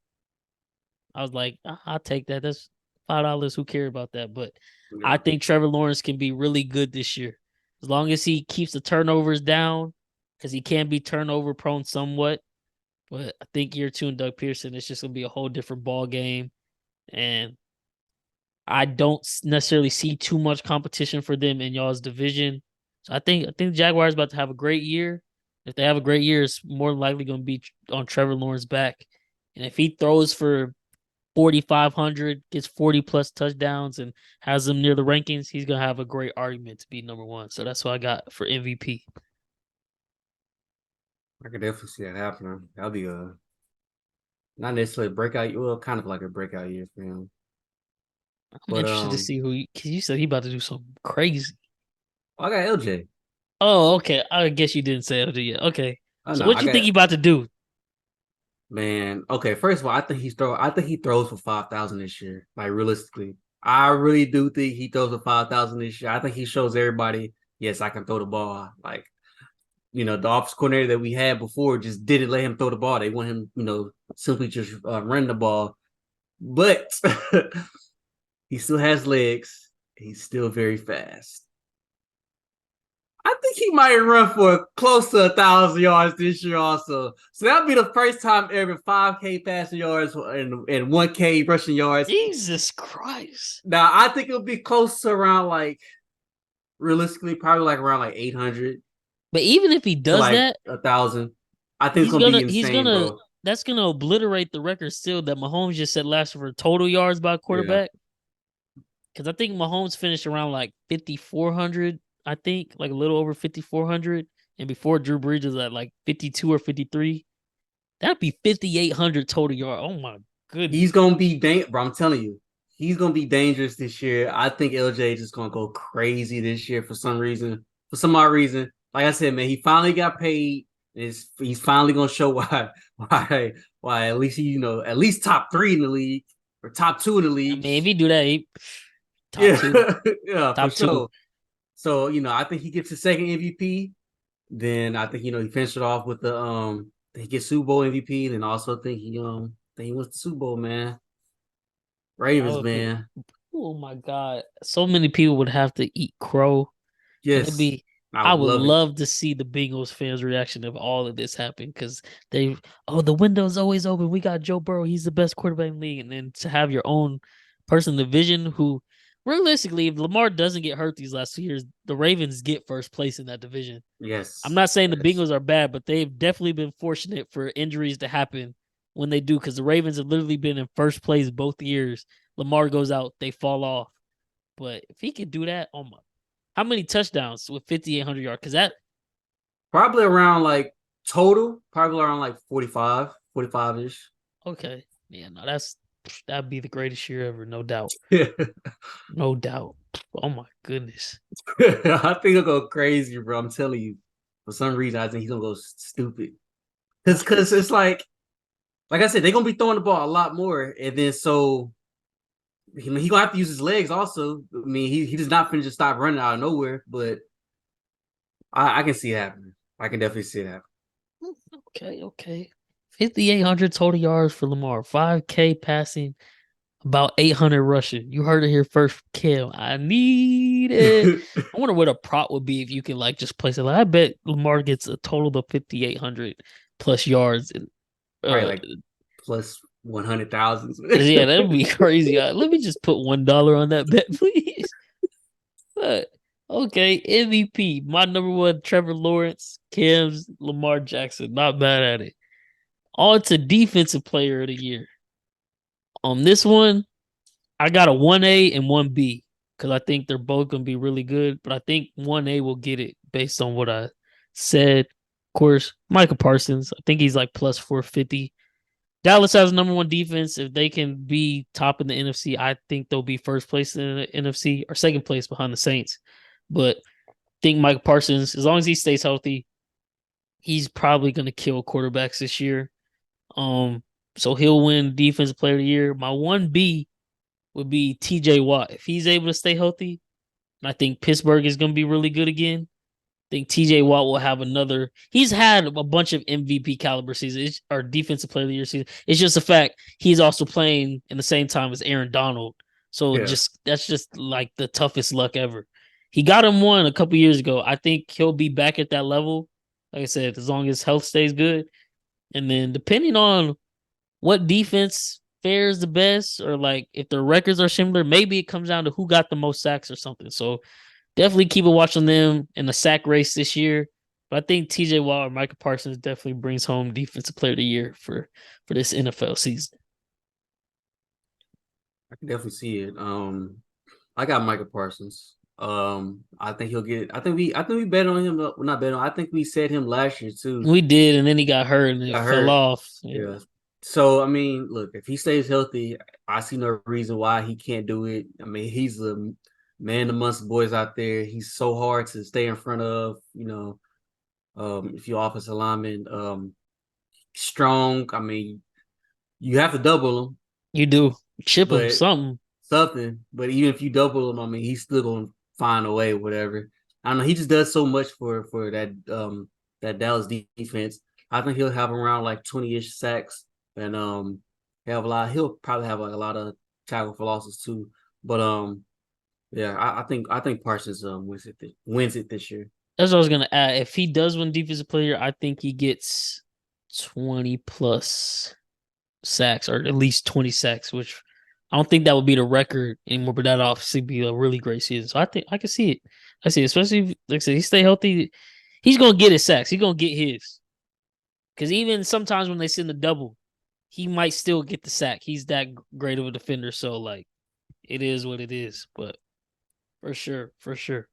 I was like, I'll take that. That's $5. Who cares about that? But yeah. I think Trevor Lawrence can be really good this year. As long as he keeps the turnovers down, because he can be turnover prone somewhat. But I think year 2 and Doug Pearson, it's just going to be a whole different ball game. And I don't necessarily see too much competition for them in y'all's division. So I think the Jaguars about to have a great year. If they have a great year, it's more than likely going to be on Trevor Lawrence's back. And if he throws for 4,500, gets 40-plus touchdowns, and has them near the rankings, he's going to have a great argument to be number 1. So that's what I got for MVP. I could definitely see that happening. That'll be not necessarily a breakout, well, kind of like a breakout year for him. I'm interested to see because you said he about to do something crazy. I got LJ. Oh, okay. I guess you didn't say LJ yet. Okay. So what do you think he about to do? Man, okay. First of all, I think he throws for 5,000 this year. Like realistically, I really do think he throws for 5,000 this year. I think he shows everybody, yes, I can throw the ball. Like, the offensive coordinator that we had before just didn't let him throw the ball. They want him, simply just run the ball. But he still has legs. He's still very fast. I think he might run for close to 1,000 yards this year also. So that'll be the first time ever 5K passing yards and 1K rushing yards. Jesus Christ. Now, I think it'll be close to around realistically, probably around 800. But even if he does that, 1,000, I think it's gonna be insane, bro. That's gonna obliterate the record still that Mahomes just set last for total yards by quarterback. Because I think Mahomes finished around 5,400. I think a little over 5,400, and before Drew Brees was at 52 or 53. That'd be 5,800 total yards. Oh my goodness, he's gonna be bro. I'm telling you, he's gonna be dangerous this year. I think LJ is just gonna go crazy this year for some reason. For some odd reason. Like I said, man, he finally got paid. He's finally gonna show why at least he, at least top 3 in the league or top 2 in the league. I mean, if he do that, Top two. Yeah, for Top two. sure. So, I think he gets his second MVP. Then I think, he finished it off with he gets Super Bowl MVP. Then also think he wins the Super Bowl, man. That Ravens, would be. man. Oh my God. So many people would have to eat crow. And it'd Yes. be I I would would love it. love to see the Bengals fans' reaction if all of this happened because the window's always open. We got Joe Burrow, he's the best quarterback in the league. And then to have your own person in the division who realistically, if Lamar doesn't get hurt these last 2 years, the Ravens get first place in that division. I'm Yes. not saying the Yes. Bengals are bad, but they've definitely been fortunate for injuries to happen when they do, because the Ravens have literally been in first place both years. Lamar goes out, they fall off. But if he could do that, oh my, how many touchdowns with 5,800 yards? Because that, Probably around like total, probably around like 45 ish. okay, yeah, no, that'd be the greatest year ever, no doubt, I no doubt. Oh my goodness, think he'll go crazy, bro. I'm telling you. For some reason, I think he's gonna go stupid. Because it's like I said, they're gonna be throwing the ball a lot more, and then so he gonna have to use his legs also. I mean, he does not finish to stop running out of nowhere, but I can see it happening. I can definitely see it happening. okay. 5,800 total yards for Lamar, 5K passing, about 800 rushing. You heard it here first, Kim. I need it. I wonder what a prop would be if you can like just place it. Like, I bet Lamar gets a total of 5,800 plus yards. And, Probably like plus 100,000. yeah, that'd be crazy. Let me just put $1 on that bet, please. But okay, MVP. My number one, Trevor Lawrence, Cam's Lamar Jackson. Not bad at it. On to defensive player of the year. On this one, I got a 1A and 1B because I think they're both going to be really good. But I think 1A will get it based on what I said. Of course, Michael Parsons. I think he's like plus 450. Dallas has number one defense. If they can be top in the NFC, I think they'll be first place in the NFC or second place behind the Saints. But I think Mike Parsons, as long as he stays healthy, he's probably going to kill quarterbacks this year. So he'll win Defensive Player of the Year. My 1B would be TJ Watt. If he's able to stay healthy, and I think Pittsburgh is going to be really good again, I think TJ Watt will have another. He's had a bunch of MVP caliber seasons or Defensive Player of the Year season. It's just the fact he's also playing in the same time as Aaron Donald. So Yeah. that's just like the toughest luck ever. He got him one a couple years ago. I think he'll be back at that level. Like I said, as long as health stays good. And then depending on what defense fares the best, or like if their records are similar, maybe it comes down to who got the most sacks or something. So definitely keep a watch on them in the sack race this year. But I think TJ Watt or Michael Parsons definitely brings home Defensive Player of the Year for this NFL season. I can definitely see it. I got Michael Parsons. I think he'll get it. I think we bet on him. Not bet on. I think we said him last year too. We did, and then he got hurt and it fell off. Yeah. So I mean, look, if he stays healthy, I see no reason why he can't do it. I mean, he's a man amongst boys out there. He's so hard to stay in front of. If you're offensive lineman, strong. I mean, you have to double him, You do. Chip him but something. But even if you double him, I mean, he's still gonna find a way, whatever. I don't know. He just does so much for that Dallas defense. I think he'll have around like 20-ish sacks, and he'll probably have like a lot of tackle for losses too. But yeah, I think Parsons wins it this year. That's what I was gonna add. If he does win Defensive Player, I think he gets 20 plus sacks, or at least 20 sacks, which I don't think that would be the record anymore, but that obviously be a really great season. So I think I can see it. I see it, especially if, like I said, he stay healthy. He's gonna get his sacks. He's gonna get his. Because even sometimes when they send the double, he might still get the sack. He's that great of a defender. So like, it is what it is. But for sure, for sure.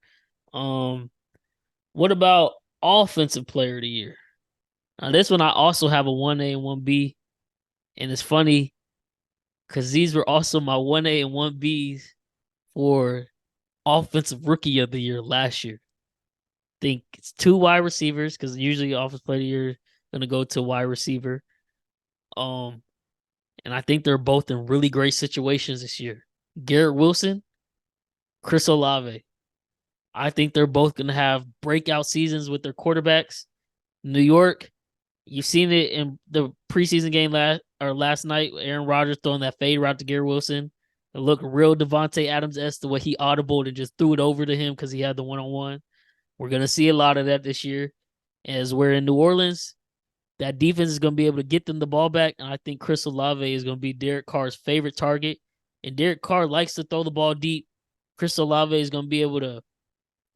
What about Offensive Player of the Year? Now this one I also have a 1A and 1B, and it's funny because these were also my 1A and 1Bs for Offensive Rookie of the Year last year. I think it's 2 wide receivers because usually Offensive Player of the Year going to go to wide receiver. And I think they're both in really great situations this year. Garrett Wilson Chris Olave. I think they're both going to have breakout seasons with their quarterbacks. New York, you've seen it in the preseason game last night. Aaron Rodgers throwing that fade route to Garrett Wilson. It looked real Devontae Adams-esque the way he audibled and just threw it over to him because he had the one-on-one. We're going to see a lot of that this year. As we're in New Orleans, that defense is going to be able to get them the ball back. And I think Chris Olave is going to be Derek Carr's favorite target. And Derek Carr likes to throw the ball deep. Chris Olave is going to be able to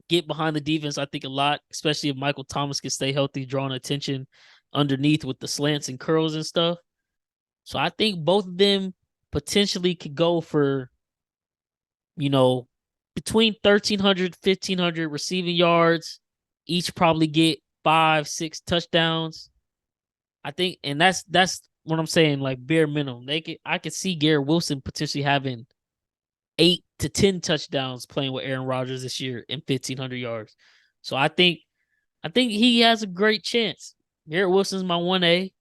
get behind the defense, I think, a lot, especially if Michael Thomas can stay healthy, drawing attention underneath with the slants and curls and stuff. So I think both of them potentially could go for, between 1,300, 1,500 receiving yards, each probably get 5-6 touchdowns. I think, and that's what I'm saying, like bare minimum. I could see Garrett Wilson potentially having 8 to 10 touchdowns playing with Aaron Rodgers this year and 1,500 yards. So I think he has a great chance. Garrett Wilson's my 1A.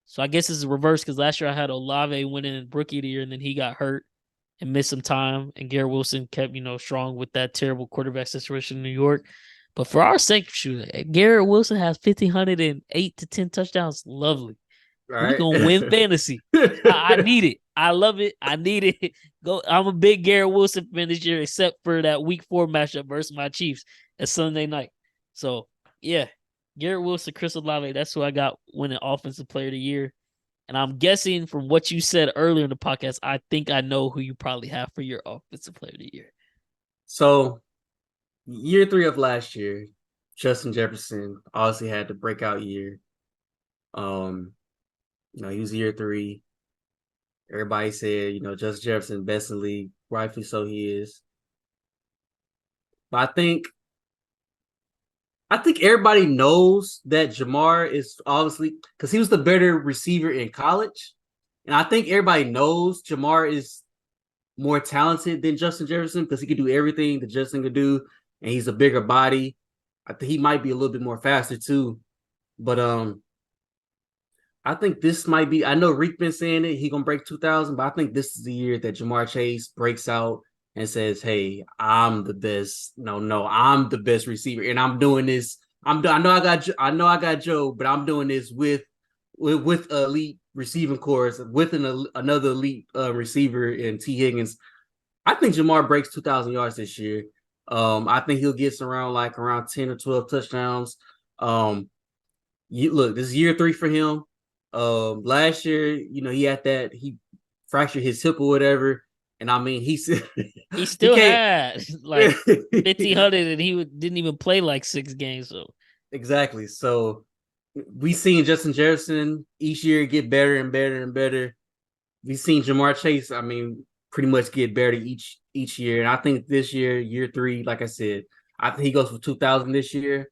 So I guess it's a reverse because last year I had Olave winning Rookie of the Year and then he got hurt and missed some time. And Garrett Wilson kept, strong with that terrible quarterback situation in New York. But for our sake, Garrett Wilson has 1,508 to 10 touchdowns. Lovely. All We're going to win fantasy. I need it. I love it. I need it. I'm a big Garrett Wilson fan this year, except for that week 4 matchup versus my Chiefs at Sunday night. So, yeah, Garrett Wilson, Chris Olave, that's who I got winning Offensive Player of the Year. And I'm guessing from what you said earlier in the podcast, I think I know who you probably have for your Offensive Player of the Year. So, year 3 of last year, Justin Jefferson obviously had the breakout year. He was year 3. Everybody said, Justin Jefferson, best in the league. Rightfully so, he is. But I think everybody knows that Jamar is obviously, because he was the better receiver in college. And I think everybody knows Jamar is more talented than Justin Jefferson because he can do everything that Justin could do. And he's a bigger body. I think he might be a little bit more faster too. But I think this might be, I know Reek been saying it, he gonna break 2,000, but I think this is the year that Jamar Chase breaks out and says, hey, I'm the best. No, I'm the best receiver. And I'm doing this. I know I got Joe, but I'm doing this with elite receiving course, with another elite receiver in T. Higgins. I think Jamar breaks 2,000 yards this year. I think he'll get around 10 or 12 touchdowns. Look, this is year 3 for him. Last year, he fractured his hip or whatever, and I mean, he still had like 1,500, and he didn't even play like 6 games. So exactly. So we seen Justin Jefferson each year get better and better and better. We seen Jamar Chase, I mean, pretty much get better each year, and I think this year 3, like I said, I think he goes for 2,000 this year.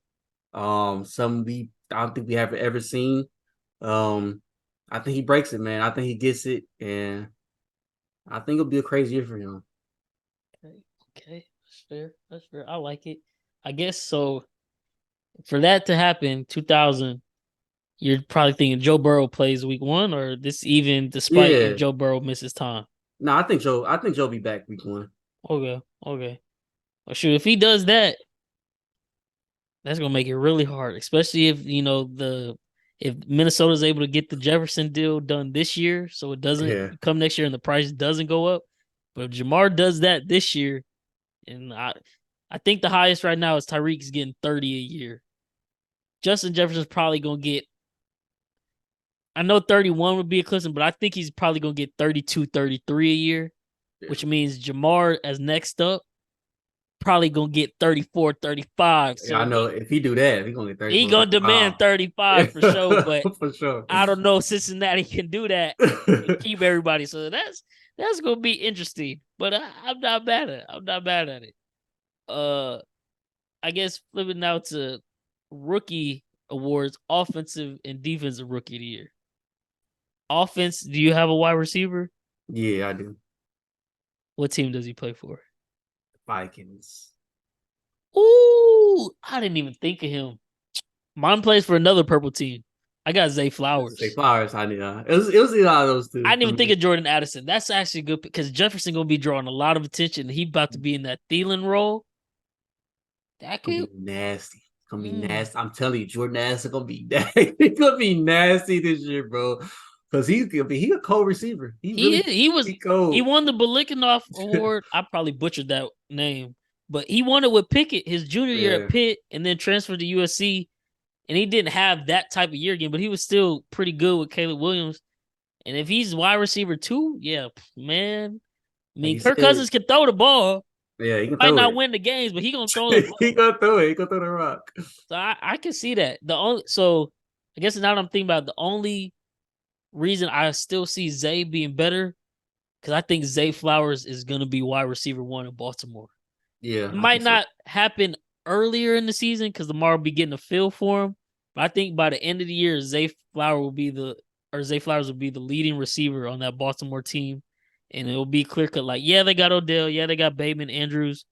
I don't think we have ever seen. I think he breaks it, man. I think he gets it, and I think it'll be a crazy year for him. Okay. That's fair. I like it. I guess so. For that to happen, 2,000, you're probably thinking Joe Burrow plays week 1, or this even despite if Joe Burrow misses time. No, I think Joe be back week 1. Okay. Well, shoot, if he does that, that's gonna make it really hard, especially if if Minnesota's able to get the Jefferson deal done this year, so it doesn't come next year and the price doesn't go up. But if Jamar does that this year, and I think the highest right now is Tyreek's getting 30 a year. Justin Jefferson's probably gonna get, I know 31 would be a cushion, but I think he's probably gonna get 32, 33 a year, which means Jamar as next up probably gonna get 34, 35. So I know if he do that, he's gonna get 34. He gonna demand 35 for sure, but for sure. I don't know if Cincinnati can do that and keep everybody. So that's gonna be interesting. But I'm not bad at it. I guess flipping now to rookie awards, offensive and defensive rookie of the year. Offense, do you have a wide receiver? Yeah, I do. What team does he play for? Vikings. Ooh, I didn't even think of him. Mine plays for another purple team. I got Zay Flowers. Zay Flowers, I knew. It was either of those two. I didn't even think of Jordan Addison. That's actually good because Jefferson gonna be drawing a lot of attention. He about to be in that Thielen role. That could be nasty. It's gonna be nasty. I'm telling you, Jordan Addison gonna be nasty. It's gonna be nasty this year, bro. Because he a cold receiver. He won the Belikanov Award. I probably butchered that name, but he won it with Pickett his junior year at Pitt, and then transferred to USC. And he didn't have that type of year again, but he was still pretty good with Caleb Williams. And if he's wide receiver too, yeah, man. I mean, Kirk Cousins can throw the ball. Yeah, he can might not win the games, but he gonna throw the ball. He gonna throw it. He gonna throw the rock. So I can see that. I guess now that I'm thinking about it, the only reason I still see Zay being better, because I think Zay Flowers is gonna be wide receiver 1 in Baltimore. Yeah, it might not happen earlier in the season because Lamar will be getting a feel for him. But I think by the end of the year, Zay Flowers will be the leading receiver on that Baltimore team. And it will be clear cut like, yeah, they got Odell, yeah, they got Bateman, Andrews,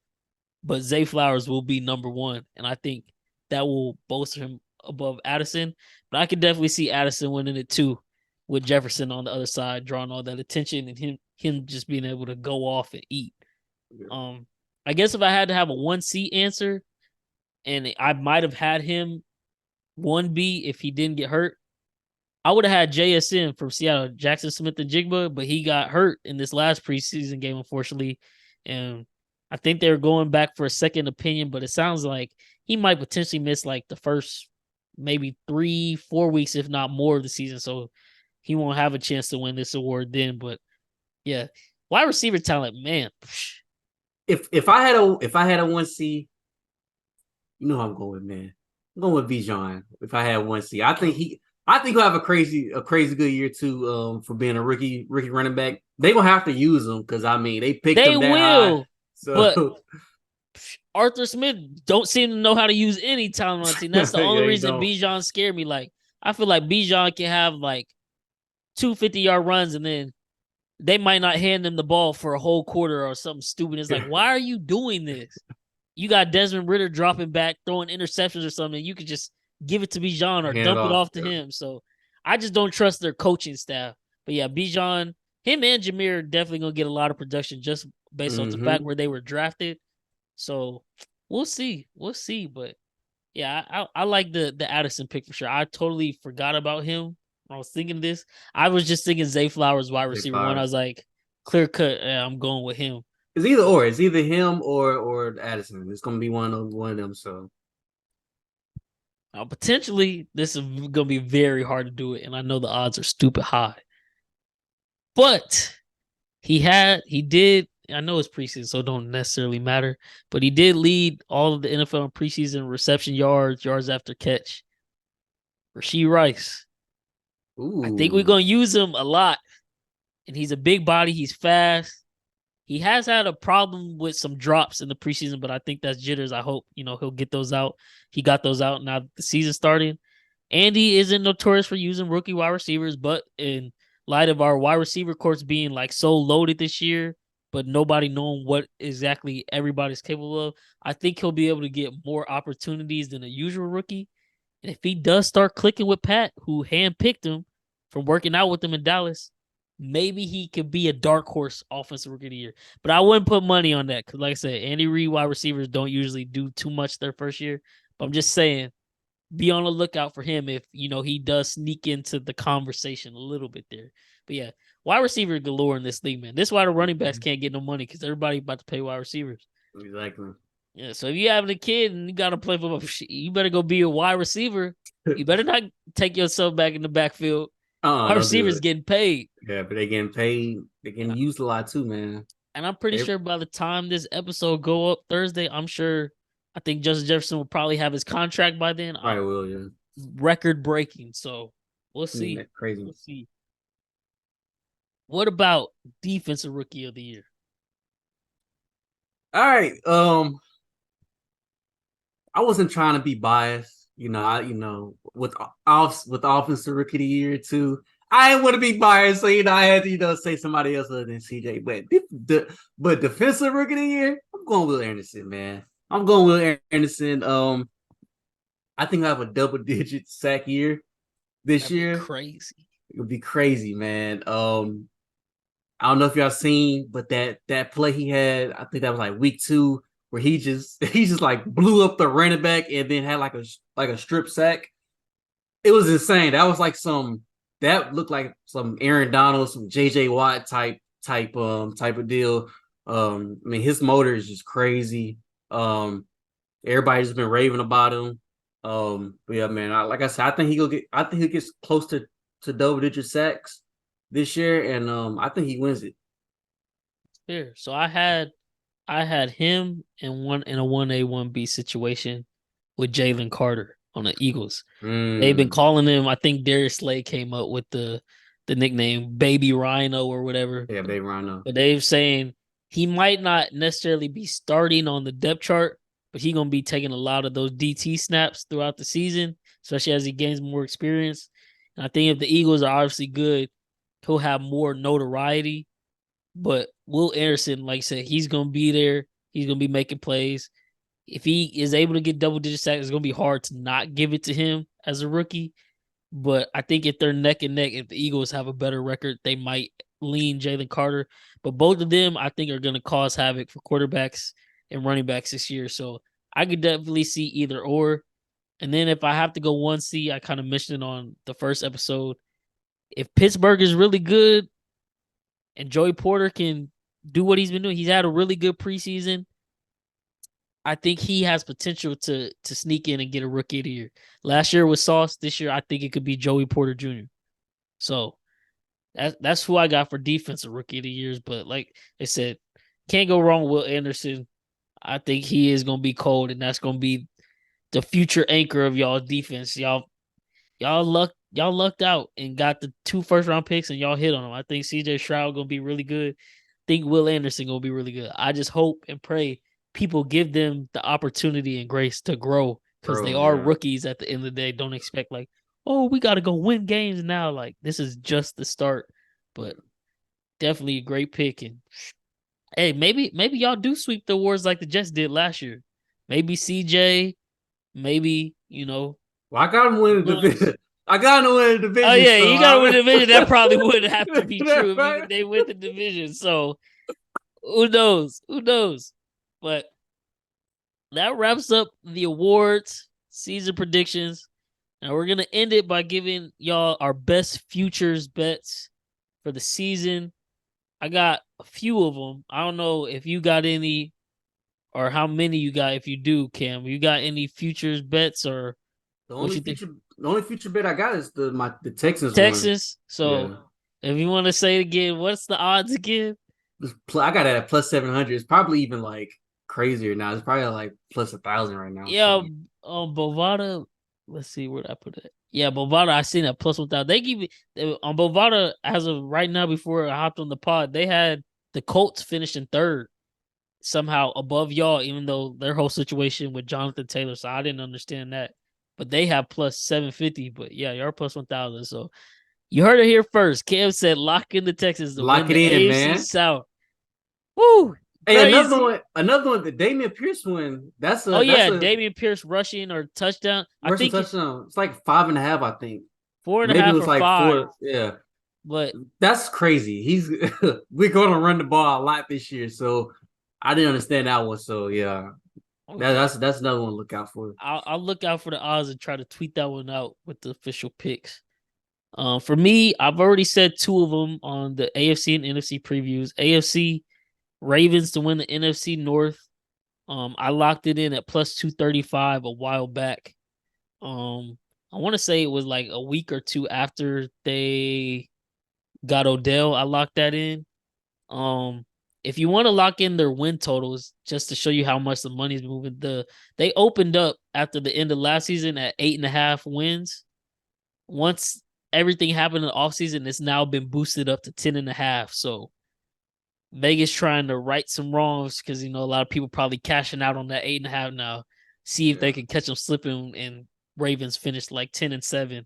but Zay Flowers will be number 1. And I think that will bolster him above Addison. But I could definitely see Addison winning it too, with Jefferson on the other side, drawing all that attention and him just being able to go off and eat. Yeah. I guess if I had to have a 1C answer, and I might have had him 1B if he didn't get hurt, I would have had JSN from Seattle, Jackson Smith-Njigba, but he got hurt in this last preseason game, unfortunately. And I think they were going back for a second opinion, but it sounds like he might potentially miss like the first maybe 3-4 weeks, if not more, of the season. So he won't have a chance to win this award then. But yeah, wide receiver talent, man. If I had a 1C, you know I'm going, man. I'm going with Bijan. If I had 1C, I think he'll have a crazy good year too. For being a rookie running back, they gonna have to use him because I mean they picked him that high. So. But Arthur Smith don't seem to know how to use any talent on the team. That's the only reason Bijan scared me. Like I feel like Bijan can have like 2 50-yard runs and then they might not hand him the ball for a whole quarter or something stupid. It's like, why are you doing this? You got Desmond Ridder dropping back, throwing interceptions or something. You could just give it to Bijan or dump it off to him. So I just don't trust their coaching staff. But yeah, Bijan, him and Jameer are definitely going to get a lot of production just based on the fact where they were drafted. So we'll see. But yeah, I like the Addison pick for sure. I totally forgot about him when I was thinking this. I was just thinking Zay Flowers, wide receiver 1. I was like, clear cut, I'm going with him. It's either or. It's either him or Addison. It's going to be one of them. So potentially, this is going to be very hard to do it, and I know the odds are stupid high. But he did. I know it's preseason, so it don't necessarily matter. But he did lead all of the NFL in preseason reception yards after catch. Rashee Rice. Ooh. I think we're going to use him a lot. And he's a big body. He's fast. He has had a problem with some drops in the preseason, but I think that's jitters. I hope, he'll get those out. He got those out now the season starting. Andy isn't notorious for using rookie wide receivers, but in light of our wide receiver courts being like so loaded this year, but nobody knowing what exactly everybody's capable of, I think he'll be able to get more opportunities than a usual rookie. And if he does start clicking with Pat, who handpicked him from working out with him in Dallas, maybe he could be a dark horse offensive rookie of the year. But I wouldn't put money on that because, like I said, Andy Reid wide receivers don't usually do too much their first year. But I'm just saying, be on the lookout for him if, he does sneak into the conversation a little bit there. But yeah, wide receiver galore in this league, man. This is why the running backs can't get no money because everybody about to pay wide receivers. Exactly. Yeah, so if you having a kid and you got to play football, you better go be a wide receiver. You better not take yourself back in the backfield. Wide receivers getting paid. Yeah, but they getting paid. They're getting used a lot too, man. And I'm pretty sure by the time this episode go up Thursday, I think Justin Jefferson will probably have his contract by then. I will, yeah. Record breaking. So we'll see. That's crazy. We'll see. What about defensive rookie of the year? All right. I wasn't trying to be biased, with offensive rookie of the year too. I didn't want to be biased, so I had to say somebody else other than CJ. But defensive rookie of the year, I'm going with Anderson, man. I'm going with Anderson. I think I have a double-digit sack year this That'd be year. crazy. It would be crazy, man. I don't know if y'all seen, but that play he had, I think that was like week 2, where he just like blew up the running back and then had like a strip sack. It was insane. That was like that looked like some Aaron Donald, some JJ Watt type of deal. I mean, his motor is just crazy. Everybody's been raving about him. But yeah, man, like I said, I think he gets close to double digit sacks this year, and I think he wins it. Fair. So I had him in a 1A 1B situation with Jalen Carter on the Eagles. They've been calling him. I think Darius Slay came up with the nickname Baby Rhino or whatever. Yeah, Baby Rhino. But they're saying he might not necessarily be starting on the depth chart, but he's gonna be taking a lot of those DT snaps throughout the season, especially as he gains more experience. And I think if the Eagles are obviously good, he'll have more notoriety. But Will Anderson, like I said, he's gonna be there. He's gonna be making plays. If he is able to get double digit sacks, it's gonna be hard to not give it to him as a rookie. But I think if they're neck and neck, if the Eagles have a better record, they might lean Jalen Carter. But both of them, I think, are going to cause havoc for quarterbacks and running backs this year. So I could definitely see either or. And then if I have to go 1C, I kind of mentioned it on the first episode. If Pittsburgh is really good and Joey Porter can do what he's been doing, he's had a really good preseason. I think he has potential to sneak in and get a rookie of the year. Last year was Sauce. This year, I think it could be Joey Porter Jr. So that's who I got for defensive rookie of the years. But like I said, can't go wrong with Will Anderson. I think he is going to be cold, and that's going to be the future anchor of y'all's defense. Y'all lucked out and got the 2 first-round picks, and y'all hit on them. I think CJ Stroud going to be really good. I think Will Anderson going to be really good. I just hope and pray people give them the opportunity and grace to grow, because they are rookies at the end of the day. Don't expect like, oh, we got to go win games now. Like, this is just the start. But definitely a great pick. And hey, maybe y'all do sweep the awards like the Jets did last year. Maybe CJ, maybe, Well, I got him winning the division. I got him winning the division. Oh yeah, so you got to win the division. That probably would have to be true right? if they win the division. So who knows? Who knows? But that wraps up the awards, season predictions. Now we're going to end it by giving y'all our best futures bets for the season. I got a few of them. I don't know if you got any or how many you got. If you do, Cam, you got any futures bets or The what you think? The only future bet I got is the Texans. Texas. So if you want to say it again, what's the odds again? I got it at plus 700. It's probably even like crazier now. It's probably like plus 1,000 right now. Yeah, Bovada. Let's see where I put it. Yeah, Bovada. I seen that plus 1,000. They give it on Bovada as of right now. Before I hopped on the pod, they had the Colts finishing third somehow above y'all, even though their whole situation with Jonathan Taylor. So I didn't understand that. But they have plus 750. But yeah, you're plus 1,000. So you heard it here first. Cam said lock in the Texans to win the AFC man. South. Woo! Hey, another one. The Dameon Pierce one. That's Dameon Pierce rushing or touchdown. I think touchdown. It's like 5.5. I think 4.5 maybe it was or like 5. 4. Yeah, but that's crazy. We're going to run the ball a lot this year, so I didn't understand that one. So yeah, okay. that's another one to look out for. I'll look out for the odds and try to tweet that one out with the official picks. For me, I've already said 2 of them on the AFC and NFC previews. AFC Ravens to win the NFC North. I locked it in at plus 235 a while back. I want to say it was like a week or 2 after they got Odell. I locked that in. If you want to lock in their win totals, just to show you how much the money's moving, they opened up after the end of last season at 8.5 wins. Once everything happened in the offseason, it's now been boosted up to 10.5. So Vegas trying to right some wrongs because, a lot of people probably cashing out on that 8.5 now. See if they can catch them slipping, and Ravens finish like 10-7.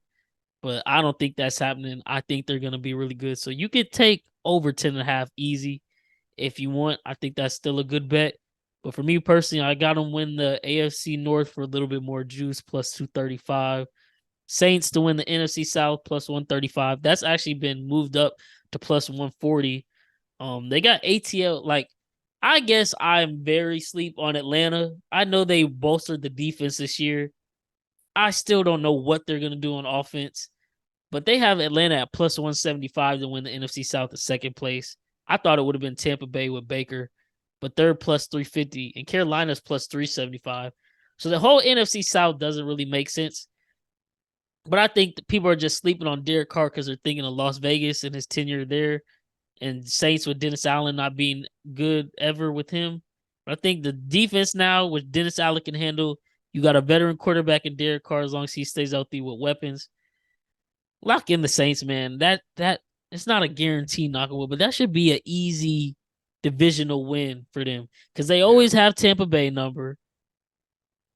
But I don't think that's happening. I think they're going to be really good. So you could take over 10.5 easy if you want. I think that's still a good bet. But for me personally, I got them win the AFC North for a little bit more juice, plus 235. Saints to win the NFC South plus 135. That's actually been moved up to plus 140. They got ATL. Like, I guess I'm very sleep on Atlanta. I know they bolstered the defense this year. I still don't know what they're gonna do on offense, but they have Atlanta at plus 175 to win the NFC South in second place. I thought it would have been Tampa Bay with Baker, but they're plus 350 and Carolina's plus 375. So the whole NFC South doesn't really make sense. But I think that people are just sleeping on Derek Carr because they're thinking of Las Vegas and his tenure there, and Saints with Dennis Allen not being good ever with him. But I think the defense now, which Dennis Allen can handle, you got a veteran quarterback in Derek Carr as long as he stays healthy with weapons. Lock in the Saints, man. That it's not a guarantee knockable, but that should be an easy divisional win for them because they always have Tampa Bay number.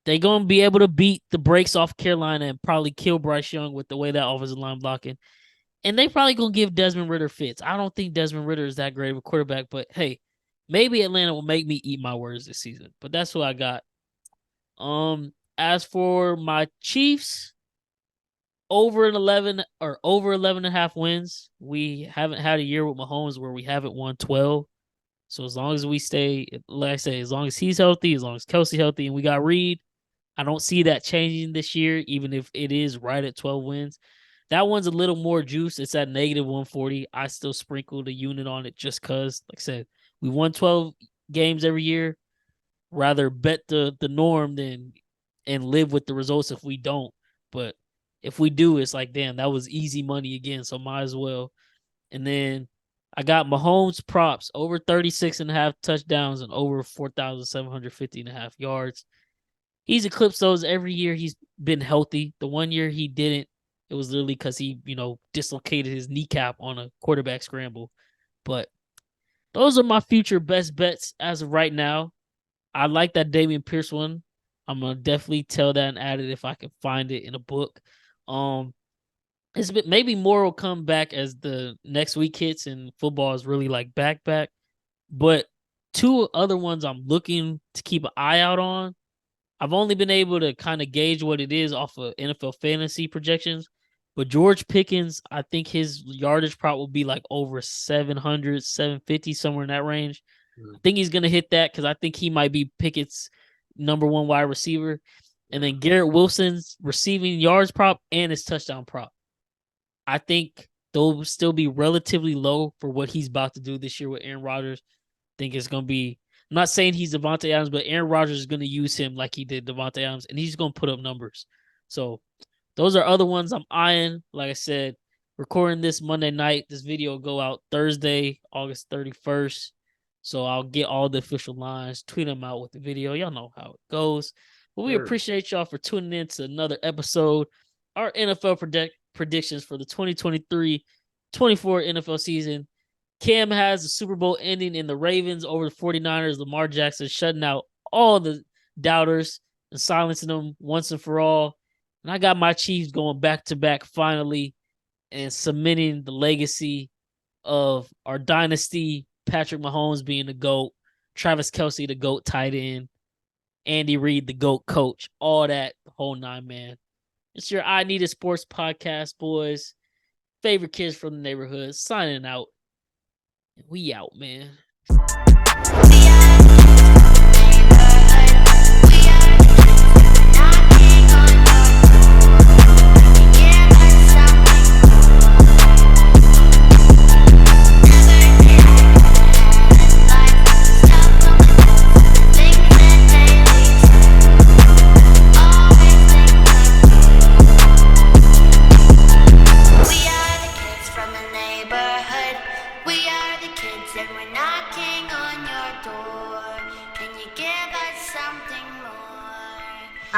They're going to be able to beat the brakes off Carolina and probably kill Bryce Young with the way that offensive line blocking. And they probably going to give Desmond Ridder fits. I don't think Desmond Ridder is that great of a quarterback, but hey, maybe Atlanta will make me eat my words this season. But that's who I got. As for my Chiefs, over 11 and a half wins. We haven't had a year with Mahomes where we haven't won 12. So as long as we stay, like I say, as long as he's healthy, as long as Kelsey healthy, and we got Reed, I don't see that changing this year, even if it is right at 12 wins. That one's a little more juice. It's at negative 140. I still sprinkled a unit on it just because, like I said, we won 12 games every year. Rather bet the norm than and live with the results if we don't. But if we do, it's like, damn, that was easy money again, so might as well. And then I got Mahomes props over 36.5 touchdowns and over 4,750.5 yards. He's eclipsed those every year he's been healthy. The one year he didn't, it was literally because he, dislocated his kneecap on a quarterback scramble. But those are my future best bets as of right now. I like that Dameon Pierce one. I'm gonna definitely tell that and add it if I can find it in a book. It's been, maybe more will come back as the next week hits and football is really like back. But two other ones I'm looking to keep an eye out on. I've only been able to kind of gauge what it is off of NFL fantasy projections. But George Pickens, I think his yardage prop will be like over 700, 750, somewhere in that range. I think he's going to hit that because I think he might be Pickett's number one wide receiver. And then Garrett Wilson's receiving yards prop and his touchdown prop. I think they'll still be relatively low for what he's about to do this year with Aaron Rodgers. I think it's going to be, I'm not saying he's Devontae Adams, but Aaron Rodgers is going to use him like he did Devontae Adams, and he's going to put up numbers. So those are other ones I'm eyeing. Like I said, recording this Monday night. This video will go out Thursday, August 31st. So I'll get all the official lines, tweet them out with the video. Y'all know how it goes. But we appreciate y'all for tuning in to another episode. Our NFL predictions for the 2023-24 NFL season. Cam has the Super Bowl ending in the Ravens over the 49ers. Lamar Jackson shutting out all the doubters and silencing them once and for all. And I got my Chiefs going back-to-back finally and cementing the legacy of our dynasty, Patrick Mahomes being the GOAT, Travis Kelce the GOAT tight end, Andy Reid the GOAT coach, all that, the whole nine, man. It's your INeeeedit Sports Podcast, boys. Favorite kids from the neighborhood, signing out. We out, man.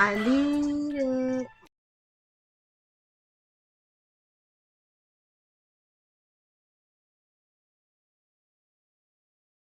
I need